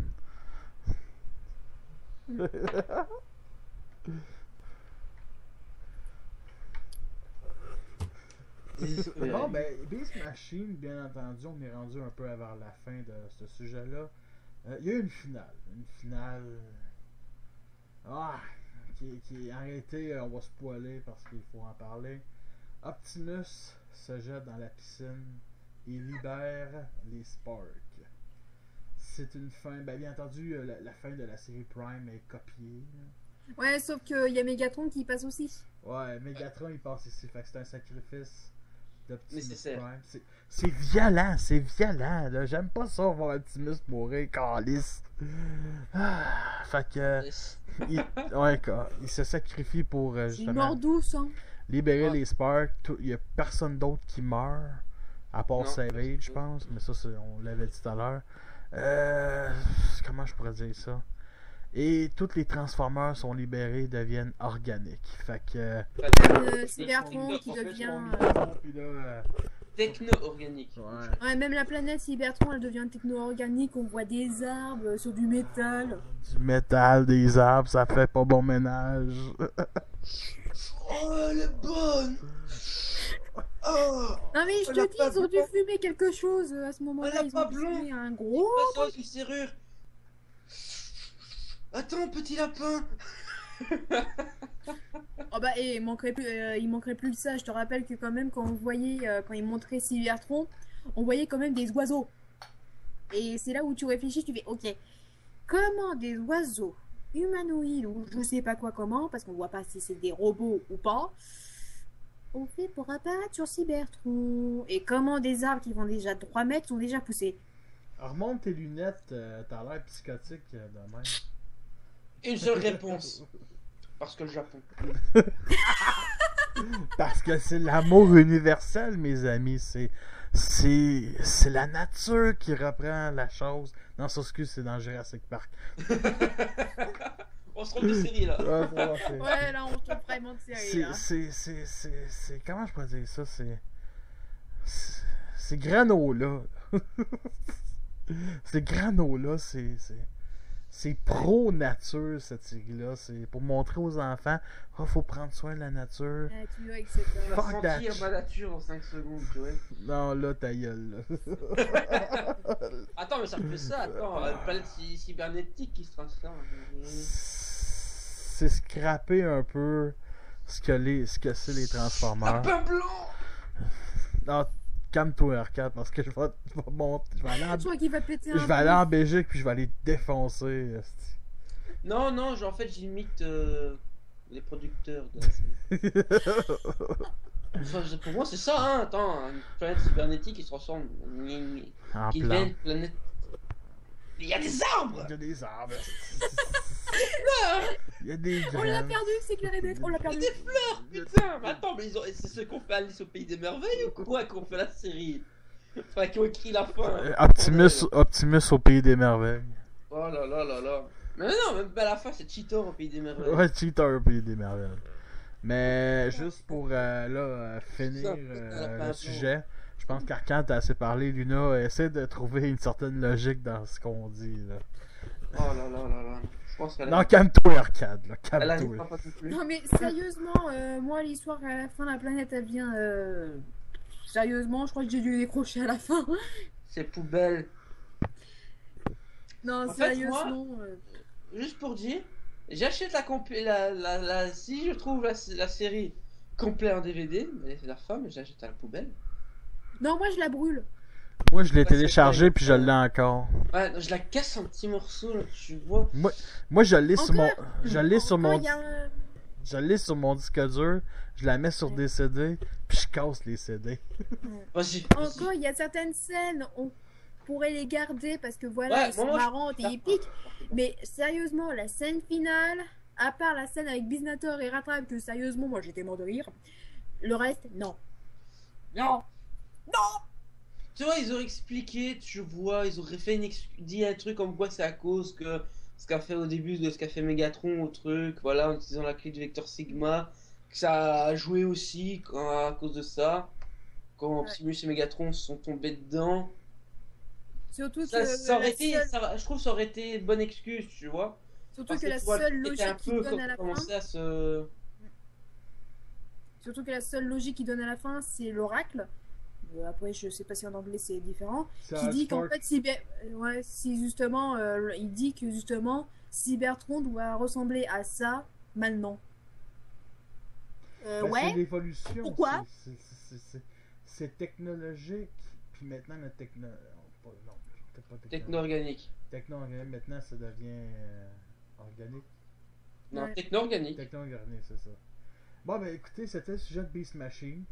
mais- Bon, ben, Beast Machine, bien entendu, on est rendu un peu vers la fin de ce sujet-là. Il y a eu une finale. Une finale. Ah! Qui est arrêtée, on va spoiler parce qu'il faut en parler. Optimus se jette dans la piscine et libère les Sparks. C'est une fin, ben, bien entendu, la fin de la série Prime est copiée. Ouais, sauf qu'il y a Megatron qui passe aussi. Ouais, Megatron il passe ici, fait que c'est un sacrifice d'Optimus Nécessaire. Prime. C'est violent, c'est violent, là. J'aime pas ça voir Optimus mourir, calice. Ah, fait que. Il se sacrifie pour C'est une justement mort douce, hein. libérer Ouais. les Sparks. Il y a personne d'autre qui meurt, à part Non. Savage, je pense, mais ça, on l'avait dit tout à l'heure. Comment je pourrais dire ça? Et tous les Transformers sont libérés, deviennent organiques. Fait que. Cybertron qui devient. Puis là, Techno-organique. ouais. Ouais, même la planète Cybertron, elle devient techno-organique. On voit des arbres sur du métal. Du métal, des arbres, ça fait pas bon ménage. Oh, elle est bonne! Oh! Non, mais je Elle a te dis, pas ils ont dû blanc. fumer quelque chose à ce moment-là. Elle a Ils pas ont dû blanc. fumer un gros. Pas ça, une serrure! Attends, petit lapin! Oh bah, et il manquerait plus que ça. Je te rappelle que quand même, quand on voyait, quand ils montraient Cybertron, on voyait quand même des oiseaux. Et c'est là où tu réfléchis, tu fais, ok, comment des oiseaux humanoïdes ou je sais pas quoi comment, parce qu'on voit pas si c'est des robots ou pas, on fait pour apparaître sur Cybertron. Et comment des arbres qui vont déjà de 3 mètres sont déjà poussés. Remonte tes lunettes, t'as l'air psychotique de même. Une seule réponse. Parce que le Japon. Parce que c'est l'amour universel, mes amis. C'est la nature qui reprend la chose. Non, ça, excuse, c'est dans Jurassic Park. On se trompe de série là. Ouais, là, on se trompe vraiment de série, là. C'est. Comment je pourrais dire ça? C'est granola. C'est granola, c'est pro-nature, cette série-là. C'est pour montrer aux enfants, faut prendre soin de la nature. Nature, etc. Tu vas Fuck that sentir ma nature en 5 secondes, tu vois. Non, là, ta gueule, là. Attends, mais ça fait ça, attends. Une planète cybernétique qui se transforme. C'est scraper un peu ce que c'est les Transformers. Lapin blanc! Non, calme-toi, Arcade, parce que je vais monter. Je crois qu'il va péter un Je vais aller en Belgique, puis je vais aller défoncer. esti. Non, non, en fait, j'imite les producteurs de la série. Enfin, pour moi, c'est ça, hein. Attends, une planète cybernétique qui se transforme. En Qui plan. devient une planète. Il y a des arbres! Il y a des arbres. Il y a des On l'a graines. perdu, c'est clair et net, on l'a perdu. Des fleurs, putain! Mais attends, mais c'est ceux qu'on fait Alice au Pays des Merveilles ou quoi qu'on fait la série? Enfin, qui ont écrit la fin. Optimus au pays des merveilles. Oh là là là là. Mais non, même à la fin, c'est Cheetor au Pays des Merveilles. Ouais, Cheater au pays des merveilles. Mais juste pour finir le sujet, je pense qu'Arcade a assez parlé. Luna essaie de trouver une certaine logique dans ce qu'on dit. Là. Oh là là là là. Je pense qu'elle Non, calme-toi, Arcade. Là, elle arrive calme-toi. pas non plus. Non mais sérieusement, moi l'histoire à la fin la planète elle vient sérieusement je crois que j'ai dû décrocher à la fin. C'est poubelle. Non En fait, sérieusement. Juste pour dire, j'achète si je trouve la série complète en DVD, mais la femme, j'achète à la poubelle. Non moi je la brûle. Moi, je l'ai Ouais, c'est téléchargé, vrai. puis je l'ai encore. Ouais, je la casse en petits morceaux, là, tu vois. Moi, je l'ai sur mon. Encore Je l'ai sur Encore, mon. il y a un- Je l'ai sur mon disque dur. Je la mets sur des CD, puis je casse les CD. Vas-y. Encore il y a certaines scènes on pourrait les garder parce que voilà Ouais, elles sont moi, je- marrantes et épiques. Mais sérieusement la scène finale, à part la scène avec Biznator et Rattrap que sérieusement moi j'étais mort de rire. Le reste non. Non. Non. Tu vois, ils auraient expliqué, tu vois, ils auraient fait dit un truc comme quoi c'est à cause que ce qu'a fait au début de ce qu'a fait Megatron au truc, voilà, en utilisant la clé du vecteur Sigma, que ça a joué aussi à cause de ça, quand Ouais. Optimus et Megatron se sont tombés dedans. Surtout Ça, que ça aurait la été, seule- je trouve que ça aurait été une bonne excuse, tu vois. Surtout Parce que la tu vois, seule le truc était logique qui donne à la fin, commençait à se... surtout que la seule logique qui donne à la fin, c'est l'oracle. Après, je sais pas si en anglais c'est différent. Qui dit qu'en fait, si justement, il dit que justement, Cybertron doit ressembler à ça maintenant. Ben, Ouais. c'est l'évolution. Pourquoi? C'est technologique. Puis maintenant, la techno. Non, peut-être pas Techno-organique. Techno-organique, maintenant, ça devient organique. Non, Ouais. techno-organique. Techno-organique, c'est ça. Bon, ben écoutez, c'était le sujet de Beast Machine.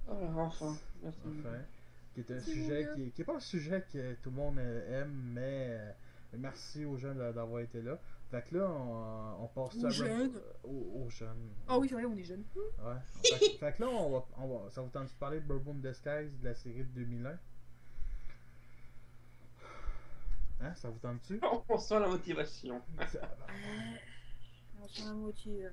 Oh là, enfin. Merci. Enfin, qui est un C'est sujet bon, qui est pas un sujet que tout le monde aime, mais merci aux jeunes d'avoir été là. Fait que là, on passe Aux jeunes. Aux jeunes. Ah oui, c'est vrai, on est jeunes. Ouais. Fait que là, ça vous tente de parler de Bourbon Disguise de la série de 2001? Hein, ça vous tente-tu? On sent la motivation. On s'en a moitié.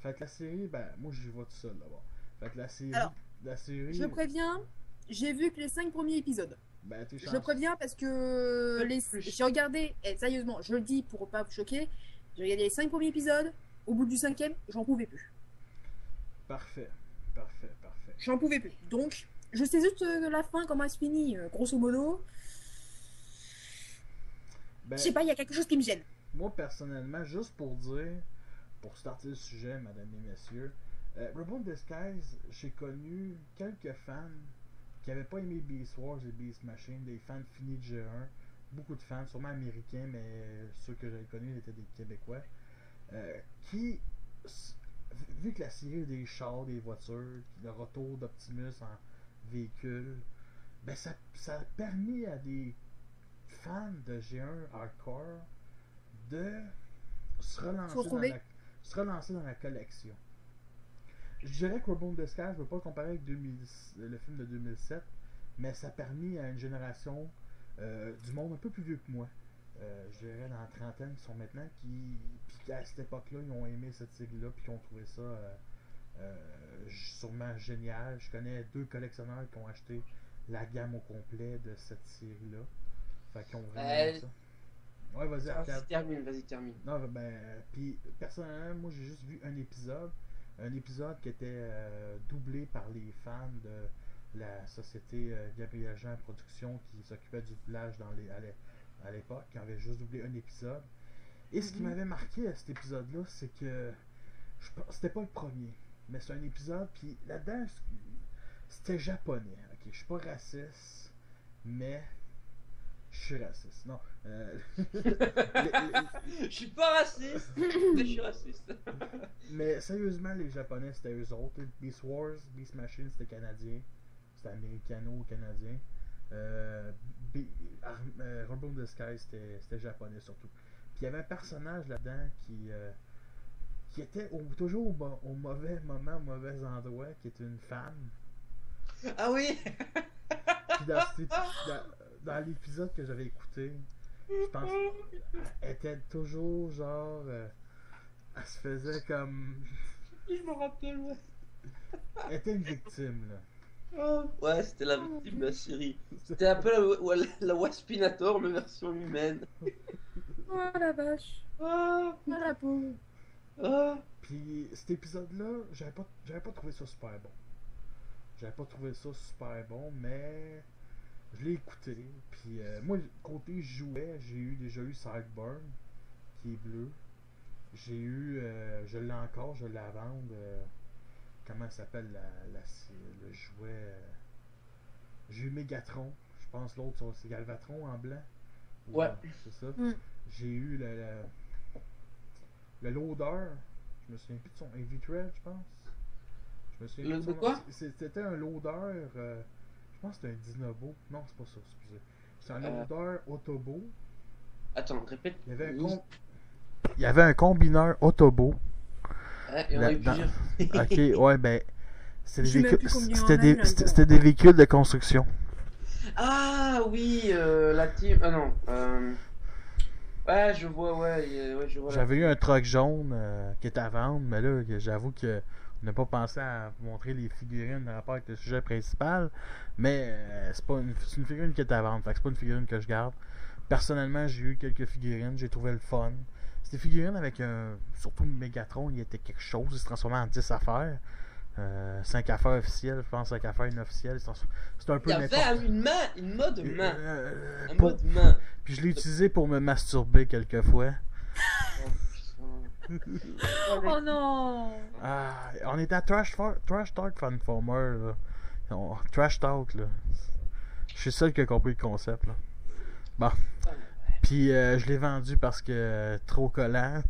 Fait que la série, ben, moi j'y vais tout seul d'abord. Fait que Alors, la série. Je préviens, j'ai vu que les 5 premiers épisodes. Ben, t'es Je chanceux. préviens parce que Plus. j'ai regardé, et sérieusement, je le dis pour pas vous choquer, j'ai regardé les 5 premiers épisodes, au bout du 5e, j'en pouvais plus. Parfait. J'en pouvais plus. Donc, je sais juste la fin, comment elle se finit, grosso modo. Ben, Je sais pas, il y a quelque chose qui me gêne. moi personnellement, juste pour dire, pour starter le sujet, mesdames et messieurs, Reborn Disguise, j'ai connu quelques fans qui n'avaient pas aimé Beast Wars et Beast Machine, des fans finis de G1, beaucoup de fans, sûrement américains, mais ceux que j'avais connus étaient des Québécois, qui, vu que la série des chars, des voitures, le retour d'Optimus en véhicule, ben ça a permis à des fans de G1 Hardcore de se relancer dans la collection. Je dirais que Rumble in the Sky, je ne veux pas le comparer avec le film de 2007, mais ça a permis à une génération du monde un peu plus vieux que moi, je dirais dans la trentaine, qui sont maintenant, puis à cette époque-là, ils ont aimé cette série-là, puis qui ont trouvé ça sûrement génial. Je connais 2 collectionneurs qui ont acheté la gamme au complet de cette série-là. Fait qu'ils ont vraiment aimé ça. Ouais, vas-y, Arcade. Vas-y, termine. Non, puis personnellement, moi j'ai juste vu un épisode qui était doublé par les fans de la société Gabriel Jean Productions qui s'occupait du doublage à l'époque, qui avait juste doublé un épisode. Et ce qui m'avait marqué à cet épisode-là, c'est que c'était pas le premier, mais c'est un épisode, puis là-dedans, c'était japonais. Ok, je suis pas raciste, mais je suis raciste. Non. Je suis pas raciste, mais je suis raciste. Mais sérieusement, les Japonais, c'était eux autres. Beast Wars, Beast Machine, c'était canadien. C'était américano-canadien. Rumble in the Sky, c'était japonais surtout. Puis il y avait un personnage là-dedans qui était toujours au mauvais moment, au mauvais endroit, qui était une femme. Ah oui! Puis dans l'épisode que j'avais écouté, je pense qu'elle était toujours genre. Elle se faisait comme. Je me rappelle, ouais. Elle était une victime, là. Ouais, c'était la victime de la série. C'était un peu la Waspinator, mais version humaine. Oh la vache. Ah, Oh la pauvre. Puis cet épisode-là, j'avais pas trouvé ça super bon. J'avais pas trouvé ça super bon, mais je l'ai écouté. Puis moi, côté jouet, j'ai déjà eu Sideburn, qui est bleu. J'ai eu, je l'ai encore, je l'ai à vendre. Comment s'appelle le jouet? J'ai eu Megatron. Je pense l'autre, c'est Galvatron en blanc. Ouais. C'est ça. J'ai eu le loader. Je me souviens plus de son Heavy-Tread, je pense. Je me souviens plus de son quoi? C'était un loader. Je pense que c'était un Dinobo. Non, c'est pas ça, excusez. C'est un loader Autobo. Attends, répète. Il y avait un combineur Autobo. Ouais, il y en a eu plusieurs. Ok, ouais, ben. C'était C'était des véhicules de construction. Ah oui, la team. Ah non. Ouais, je vois, je vois. J'avais eu un truck jaune qui était à vendre, mais là, j'avoue que on n'a pas pensé à montrer les figurines en rapport avec le sujet principal. Mais c'est une figurine qui est à vendre, fait que c'est pas une figurine que je garde. Personnellement, j'ai eu quelques figurines, j'ai trouvé le fun. C'était des figurines avec surtout Megatron, il était quelque chose, il se transformait en 10 affaires. 5 affaires officielles, je pense 5 affaires inofficielles. C'est un peu il y avait une mode main. Mode main. Puis je l'ai utilisé pour me masturber quelquefois. Oh non! On était à Trash Talk Funformer. Trash Talk, là. Je suis seul qui a compris le concept, là. Bon. Puis je l'ai vendu parce que trop collant.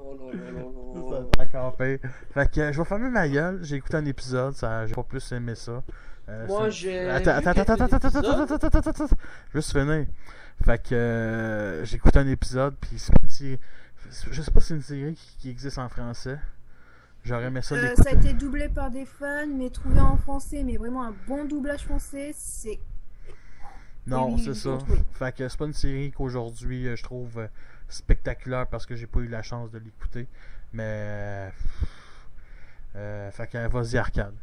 Ça a campé. Fait que je vais fermer ma gueule. J'ai écouté un épisode, j'ai pas plus aimé ça. Moi j'ai. Attends. Juste finir. Fait que j'ai écouté un épisode, puis c'est une série. Je sais pas si c'est une série qui existe en français. J'aurais aimé ça l'écouter. Ça a été doublé par des fans, mais trouvé en français, mais vraiment un bon doublage français, c'est. Non, c'est ça. Fait que c'est pas une série qu'aujourd'hui je trouve spectaculaire parce que j'ai pas eu la chance de l'écouter. Mais fait que vas-y, Arcade.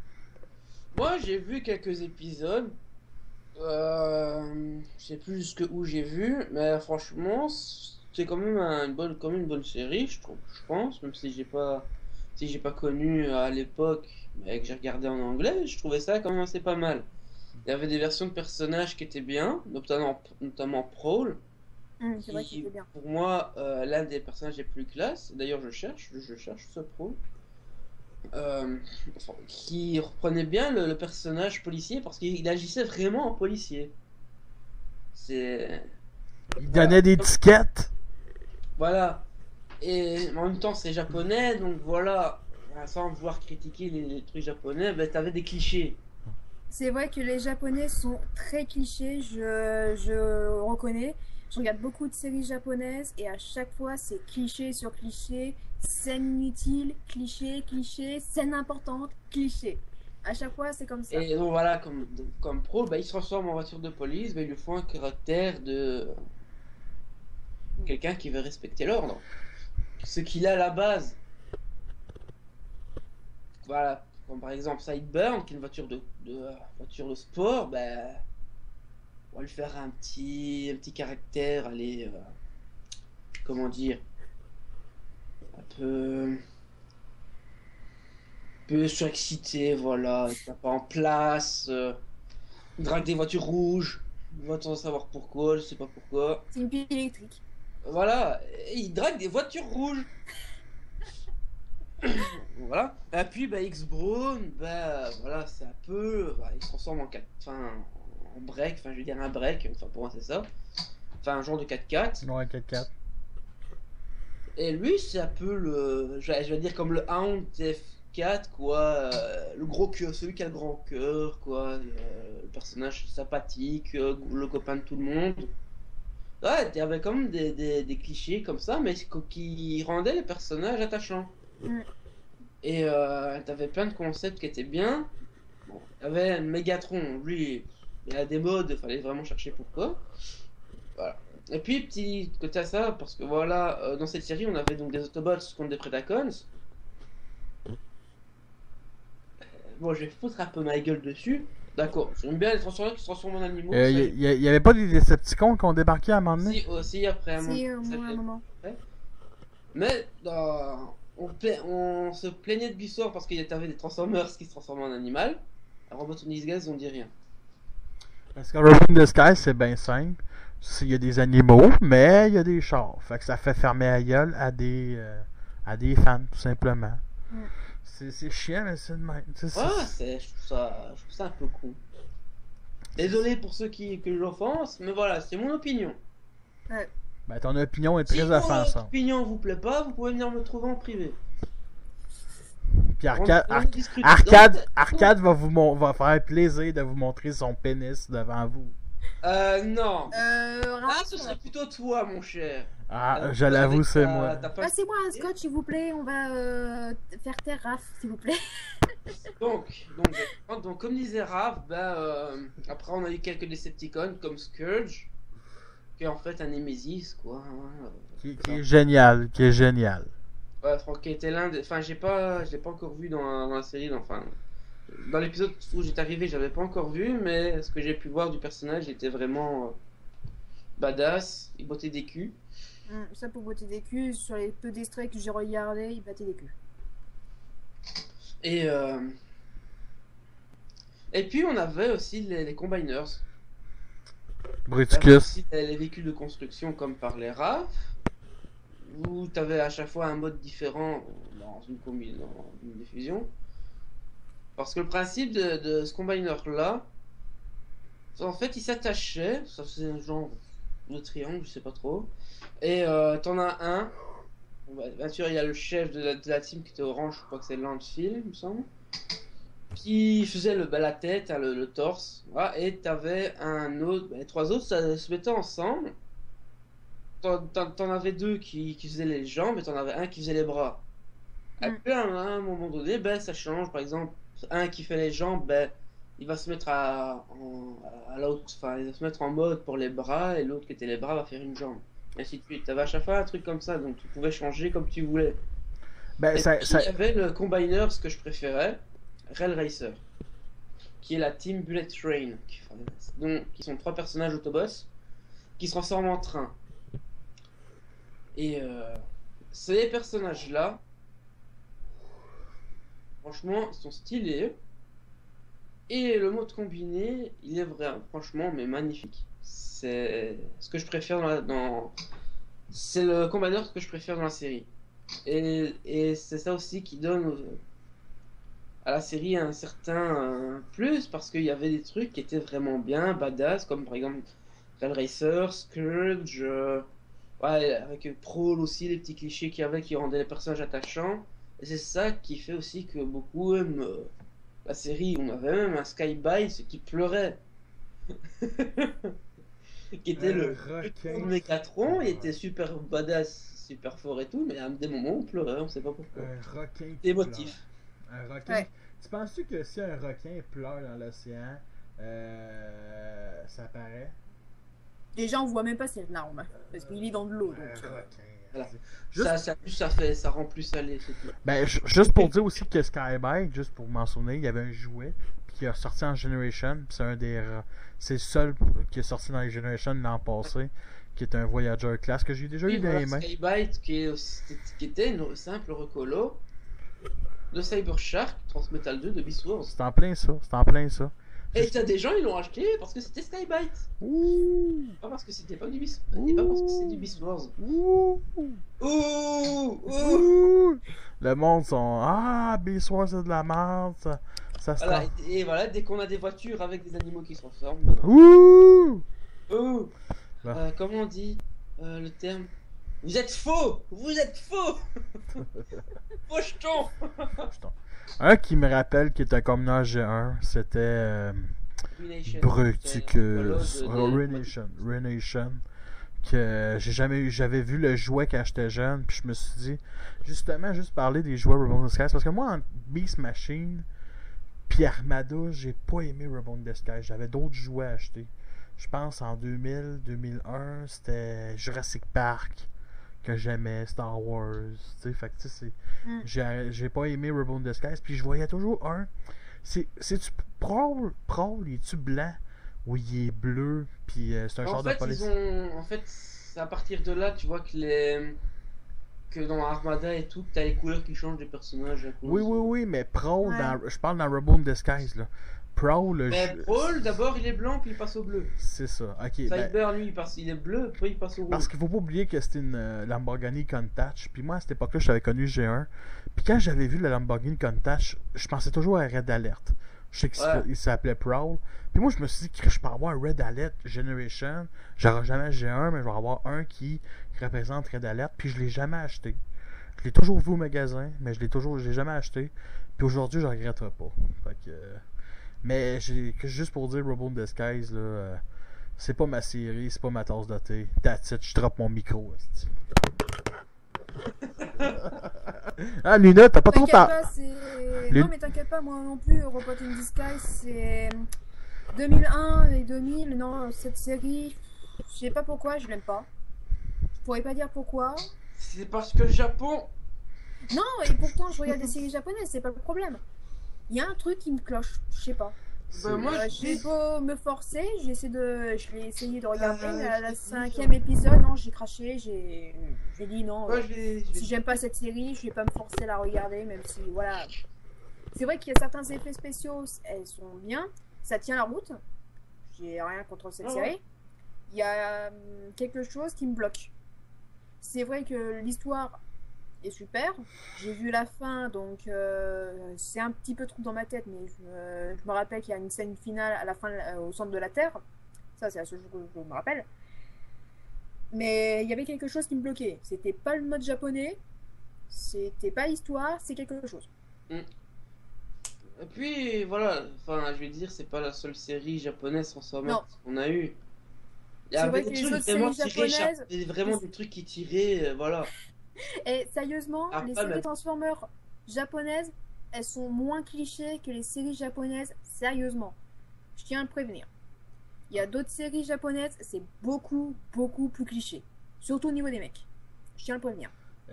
Moi j'ai vu quelques épisodes. Je sais plus jusqu'où j'ai vu, mais franchement c'est quand même une bonne série, je pense, même si j'ai pas connu à l'époque, mais que j'ai regardé en anglais, je trouvais ça quand même assez pas mal. Il y avait des versions de personnages qui étaient bien, notamment Prowl, c'est vrai qu'il était bien. Pour moi, l'un des personnages les plus classes. D'ailleurs, je cherche ce Prowl. Qui reprenait bien le personnage policier parce qu'il agissait vraiment en policier. C'est... Il Voilà. donnait des tickets. Voilà. Et en même temps, c'est japonais, donc voilà. Sans vouloir critiquer les trucs japonais, ben, t'avais des clichés. C'est vrai que les Japonais sont très clichés, je reconnais. Je regarde beaucoup de séries japonaises et à chaque fois c'est cliché sur cliché, scène inutile, cliché, cliché, scène importante, cliché. À chaque fois c'est comme ça. Et donc voilà, comme pro, ben, il se transforme en voiture de police, ben, il lui faut un caractère de quelqu'un qui veut respecter l'ordre. Ce qu'il a à la base. Voilà, comme par exemple Sideburn, qui est une voiture de sport, ben, on va lui faire un petit caractère, allez, comment dire, un peu surexcité, voilà, il tape pas en place, il drague des voitures rouges, on va attendre de savoir pourquoi, je sais pas pourquoi. C'est une pile électrique. Voilà, et il drague des voitures rouges. Voilà. Et puis bah, X-Brawn, bah voilà, c'est un peu. Bah, il se transforme en break, enfin je veux dire un break, enfin pour moi c'est ça. Enfin un genre de 4x4. Ouais, 4x4. Et lui c'est un peu je vais dire comme le Hound TF4, quoi. Le gros cœur, celui qui a le grand cœur, quoi. Le personnage sympathique, le copain de tout le monde. Ouais, il y avait quand même des clichés comme ça, mais qui rendaient les personnages attachants. Mm. Et t'avais plein de concepts qui étaient bien. Bon, t'avais Megatron, lui, il a des modes, fallait vraiment chercher pourquoi. Voilà. Et puis, petit côté à ça, parce que voilà, dans cette série, on avait donc des Autobots contre des Predacons. Bon, je vais foutre un peu ma gueule dessus. D'accord, j'aime bien les transformeurs qui se transforment en animaux. ça, Il y avait pas des Decepticons qui ont débarqué à un moment donné? Si, aussi après un C'est moment. ça moi un fait- moment. Mais on se plaignait de Bissor parce qu'il y avait des Transformers qui se transformaient en animal. Alors Robotonic Gaz, on dit rien. Parce que Robin the Sky, c'est bien simple. Il y a des animaux, mais il y a des chars. Fait que ça fait fermer la gueule à des fans, tout simplement. Mm. C'est chiant, mais c'est de même. Ouais, je trouve ça un peu con. Désolé pour ceux que l'offense, mais voilà, c'est mon opinion. Ben, ton opinion est Si très mon offensante. opinion vous plaît pas, vous pouvez venir me trouver en privé. Puis On discute. Arcade va faire plaisir de vous montrer son pénis devant vous. Non. Raph, Ah, ce serait plutôt toi, mon cher. Ah, je l'avoue, Avec c'est ta- moi. ta pas- passez-moi un scotch s'il vous plaît, on va faire taire Raph s'il vous plaît. Donc, comme disait Raph, après on a eu quelques Decepticons comme Scourge, qui est en fait un Nemesis, quoi. Hein. Qui est génial, qui est génial. Ouais, Franck qui était l'un des. Enfin, je l'ai pas encore vu dans la série, enfin. Dans l'épisode où j'étais arrivé, j'avais pas encore vu, mais ce que j'ai pu voir du personnage, il était vraiment badass, il bottait des culs. Ça pour botter des culs, sur les peu d'extraits que j'ai regardés, il battait des culs. Et puis on avait aussi les Combiners. On avait Bruticus. aussi les véhicules de construction comme par les RAF, où tu avais à chaque fois un mode différent dans une diffusion. Parce que le principe de ce combiner-là, en fait, il s'attachait, ça c'est un genre de triangle, je sais pas trop, et t'en as un. Bien sûr, il y a le chef de la team qui était orange, je crois que c'est Landfill, il me semble, qui faisait la tête, hein, le torse, voilà, et t'avais un autre, les trois autres ça se mettait ensemble. T'en avais deux qui faisaient les jambes et t'en avais un qui faisait les bras. Et puis à un moment donné, ça change. Par exemple, un qui fait les jambes, il va se mettre à l'autre, enfin, il va se mettre en mode pour les bras et l'autre qui était les bras va faire une jambe. Et ainsi de suite. T'avais à chaque fois un truc comme ça, donc tu pouvais changer comme tu voulais. Ben, Et puis, il y avait le combiner, ce que je préférais, Rail Racer, qui est la team Bullet Train, qui sont trois personnages Autobots qui se transforment en train. Et ces personnages-là, franchement, sont stylés. Et le mode combiné, il est vrai, franchement, mais magnifique. C'est ce que je préfère c'est le combiner que je préfère dans la série. Et c'est ça aussi qui donne à la série un certain plus, parce qu'il y avait des trucs qui étaient vraiment bien, badass, comme par exemple Hellraiser, Scourge, ouais, avec Prowl aussi, les petits clichés qu'il y avait qui rendaient les personnages attachants. Et c'est ça qui fait aussi que beaucoup aiment la série. On avait même un Skybite qui pleurait. Qui était le requin. Mégatron, il était super badass, super fort et tout, mais à des moments on pleurait, on sait pas pourquoi. Un requin qui Émotif. pleure. Un requin. Ouais. Tu penses-tu que si un requin pleure dans l'océan, ça paraît? Déjà, on voit même pas ses larmes, parce qu'il est dans de l'eau. Un Donc, requin. Voilà. Juste- Ça rend plus salé, c'est tout. Ben, juste pour dire aussi que Skybite, juste pour m'en souvenir, il y avait un jouet puis qui est sorti en Generation, puis c'est un des c'est le seul qui est sorti dans les Generation l'an passé, qui est un Voyager class que j'ai déjà eu Oui, dans voilà, les mains. Skybite qui était une simple recolo de Cyber Shark Transmetal 2 de Beast Wars. C'est en plein ça, c'est en plein ça. Et t'as des gens ils l'ont acheté parce que c'était Skybite. Ouh, Pas parce que c'était pas du Beast et pas parce que c'est du Beast Wars. ouh, Ouh, ouh. ouh. Le monde sont Beast Wars c'est de la merde, ça se Voilà, trompe. et voilà, dès qu'on a des voitures avec des animaux qui se ressemblent. Ouh. Ouh. Bah. Comment on dit le terme? Vous êtes faux! Vous êtes faux! Faux jetons! Un qui me rappelle qui est un communard G1, c'était Ruination. Bruticus, C'est un follow Renation, que j'avais vu le jouet quand j'étais jeune, puis je me suis dit, justement, juste parler des jouets Reborn Disguise, parce que moi, en Beast Machine, puis Armada, j'ai pas aimé Reborn Disguise, j'avais d'autres jouets à acheter. Je pense en 2000, 2001, c'était Jurassic Park que j'aimais, Star Wars, tu sais, fait que tu sais, j'ai pas aimé Reborn Disguise, puis je voyais toujours un. C'est-tu Prowl, est-tu blanc ou il est bleu, puis c'est un genre de police. En fait, c'est à partir de là, tu vois que dans Armada et tout, t'as les couleurs qui changent des personnages à cause. Oui, mais Prowl, Ouais. je parle dans Reborn Disguise, là. Prowl, Mais Paul, d'abord il est blanc, puis il passe au bleu. c'est ça, ok. Ben, Cyber, lui, il est bleu, puis il passe au rouge. parce qu'il faut pas oublier que c'était une Lamborghini Countach. Puis moi, à cette époque-là, j'avais connu G1. Puis quand j'avais vu la Lamborghini Countach, je pensais toujours à Red Alert. Je sais qu'il Ouais. s'appelait Prowl. Puis moi, je me suis dit que je peux avoir un Red Alert Generation. J'aurai jamais G1, mais je vais avoir un qui représente Red Alert. Puis je l'ai jamais acheté. Je l'ai toujours vu au magasin, mais je l'ai jamais acheté. Puis aujourd'hui, je regretterai pas. Fait que, mais juste pour dire Reborn Disguise, là, c'est pas ma série, c'est pas ma tasse de thé. That's it, je drop mon micro. esti. Luna, t'as pas trop T'inquiète parlé. pas, c'est. Les- Non, mais t'inquiète pas, moi non plus, Robot in Disguise, c'est 2001 et 2000. Non, cette série, je sais pas pourquoi, je l'aime pas. Je pourrais pas dire pourquoi. C'est parce que le Japon. Non, et pourtant, je regarde des séries japonaises, c'est pas le problème. Il y a un truc qui me cloche, je sais pas. Ben, moi, J'ai beau me forcer, je l'ai essayé de regarder, mais à la j'ai dit, 5e épisode, non, j'ai craché, j'ai dit non. moi, je l'ai. Si j'aime pas cette série, je vais pas me forcer à la regarder, même si, voilà. C'est vrai qu'il y a certains effets spéciaux, elles sont bien, ça tient la route. J'ai rien contre cette Ah ouais. série. Il y a quelque chose qui me bloque. C'est vrai que l'histoire est super. J'ai vu la fin, donc c'est un petit peu trop dans ma tête, mais je me rappelle qu'il y a une scène finale à la fin au centre de la Terre. Ça, c'est à ce jour que je me rappelle. Mais il y avait quelque chose qui me bloquait. C'était pas le mode japonais, c'était pas l'histoire, c'est quelque chose. Et puis voilà, enfin je vais dire, c'est pas la seule série japonaise en somme Non. qu'on a eu. Il y C'est avait vrai que des les trucs autres vraiment séries tirés, japonaises- il y avait vraiment des trucs qui tiraient, voilà. Et sérieusement, Après, les séries mais- Transformers japonaises, elles sont moins clichés que les séries japonaises, sérieusement. Je tiens à le prévenir. Il y a d'autres séries japonaises, c'est beaucoup, beaucoup plus cliché. Surtout au niveau des mecs. Je tiens à le prévenir.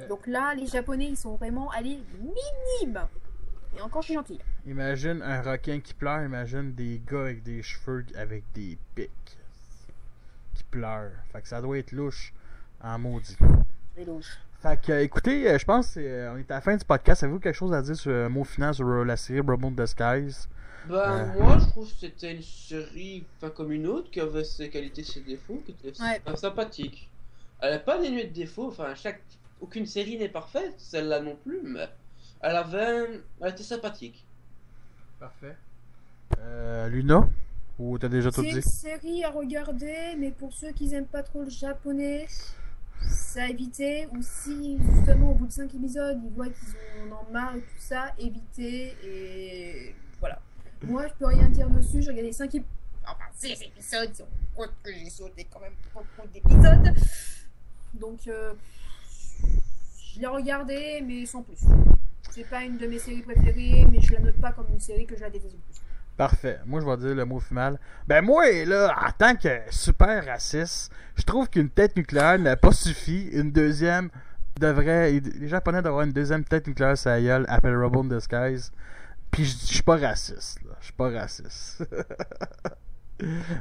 Donc là, les japonais, ils sont vraiment allés minimes. Et encore, je suis gentille. Imagine un requin qui pleure, imagine des gars avec des cheveux avec des pics qui pleurent. Fait que ça doit être louche en maudit. C'est louche. Fait que, écoutez, je pense qu'on est à la fin du podcast. Avez-vous quelque chose à dire sur un mot final sur la série Reborn Disguise? Moi je trouve que c'était une série, enfin comme une autre, qui avait ses qualités, ses défauts, qui était Ouais. sympathique. Elle n'a pas dénué de défauts, enfin aucune série n'est parfaite, celle-là non plus, mais elle était sympathique. Parfait. Luna? Ou t'as déjà tout C'est dit? une série à regarder, mais pour ceux qui n'aiment pas trop le japonais, c'est à éviter. Ou si justement au bout de 5 épisodes, ils voient qu'ils en ont marre et tout ça, éviter. Et voilà. Moi, je peux rien dire dessus. J'ai regardé 5 épisodes. Enfin, 6 épisodes, si on compte que j'ai sauté quand même beaucoup d'épisodes. Donc, je l'ai regardé, mais sans plus. C'est pas une de mes séries préférées, mais je la note pas comme une série que je la déteste le plus. Parfait. Moi, je vais dire le mot final. Ben, moi, là, en tant que super raciste, je trouve qu'une tête nucléaire n'a pas suffi. Une deuxième devrait. Les Japonais devraient avoir une deuxième tête nucléaire sur la gueule, appelle Robot in Disguise. Puis, je suis pas raciste, là. Je suis pas raciste.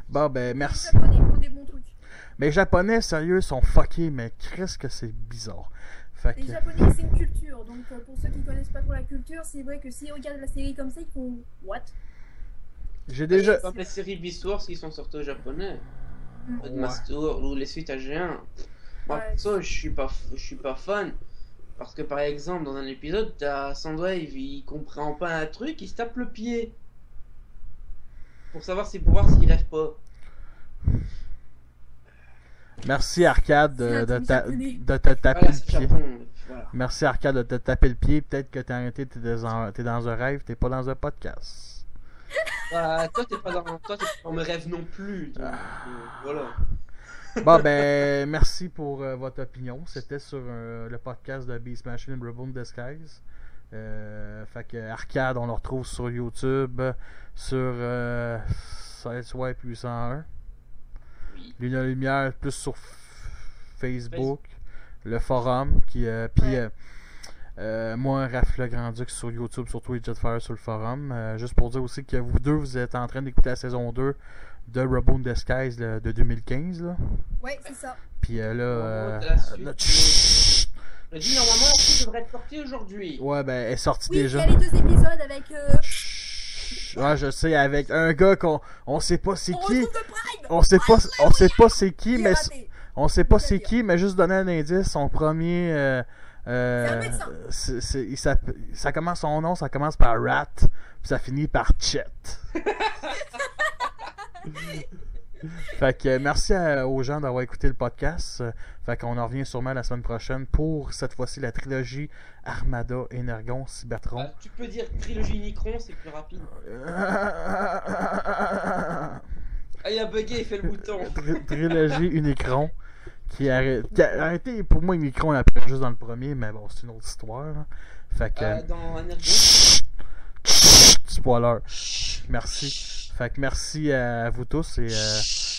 Bon, ben, merci. Les Japonais font des bons trucs. Mais les Japonais, sérieux, sont fuckés, mais qu'est-ce que c'est bizarre. Fait Les que. Japonais, c'est une culture. Donc, pour ceux qui connaissent pas trop la culture, c'est vrai que s'ils regardent la série comme ça, ils font what? J'ai déjà. Comme les séries Beast qui sont sorties au japonais. Mm. Master ou les suites à G1. Moi, Ouais. ça, je suis pas fan. Parce que par exemple, dans un épisode, t'as Soundwave, il comprend pas un truc, il se tape le pied. Pour voir s'il rêve pas. Merci Arcade C'est un de truc te japonais. taper Voilà, le c'est pied. Japon. Voilà. Merci Arcade de te taper le pied. Peut-être que t'es arrêté, t'es dans un rêve, t'es pas dans un podcast. Toi, t'es pas dans mes rêves non plus. Donc, voilà. Bon ben, merci pour votre opinion. C'était sur le podcast de Beast Machine and Robot in Disguise. Fait que Arcade, on le retrouve sur YouTube, sur Sideswipe 801. Oui. Luna Lumière plus sur Facebook, le forum, puis moi, Raph le Grand-Duc sur YouTube, sur Twitch Jetfire sur le forum. Juste pour dire aussi que vous deux, vous êtes en train d'écouter la saison 2 de Robot in Disguise de 2015. Là. Ouais, c'est ça. Puis là, T'as la suite. là, chut, Je dis normalement la suite devrait être sortie aujourd'hui. ouais, ben, elle est sortie Oui, il y déjà. a les 2 épisodes avec. Chut. Ouais, je sais, avec un gars on sait pas c'est On qui. retrouve le Pride! On sait pas c'est qui, Il est mais raté. on sait pas c'est qui, mais juste donner un indice, son premier. un médecin. Ça commence son nom, ça commence par Rat, puis ça finit par Chet. Fait que merci aux gens d'avoir écouté le podcast. Fait qu'on en revient sûrement la semaine prochaine pour cette fois-ci la trilogie Armada, Energon, Cybertron. Tu peux dire trilogie Unicron, c'est plus rapide. Ah, il a bugué, il fait le bouton. Trilogie Unicron qui a arrêté. Pour moi, Unicron il apparaît juste dans le premier, mais bon, c'est une autre histoire. Là. Fait que. Dans Energon. Spoiler. Merci. Fait que merci à vous tous et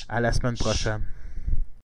à la semaine prochaine.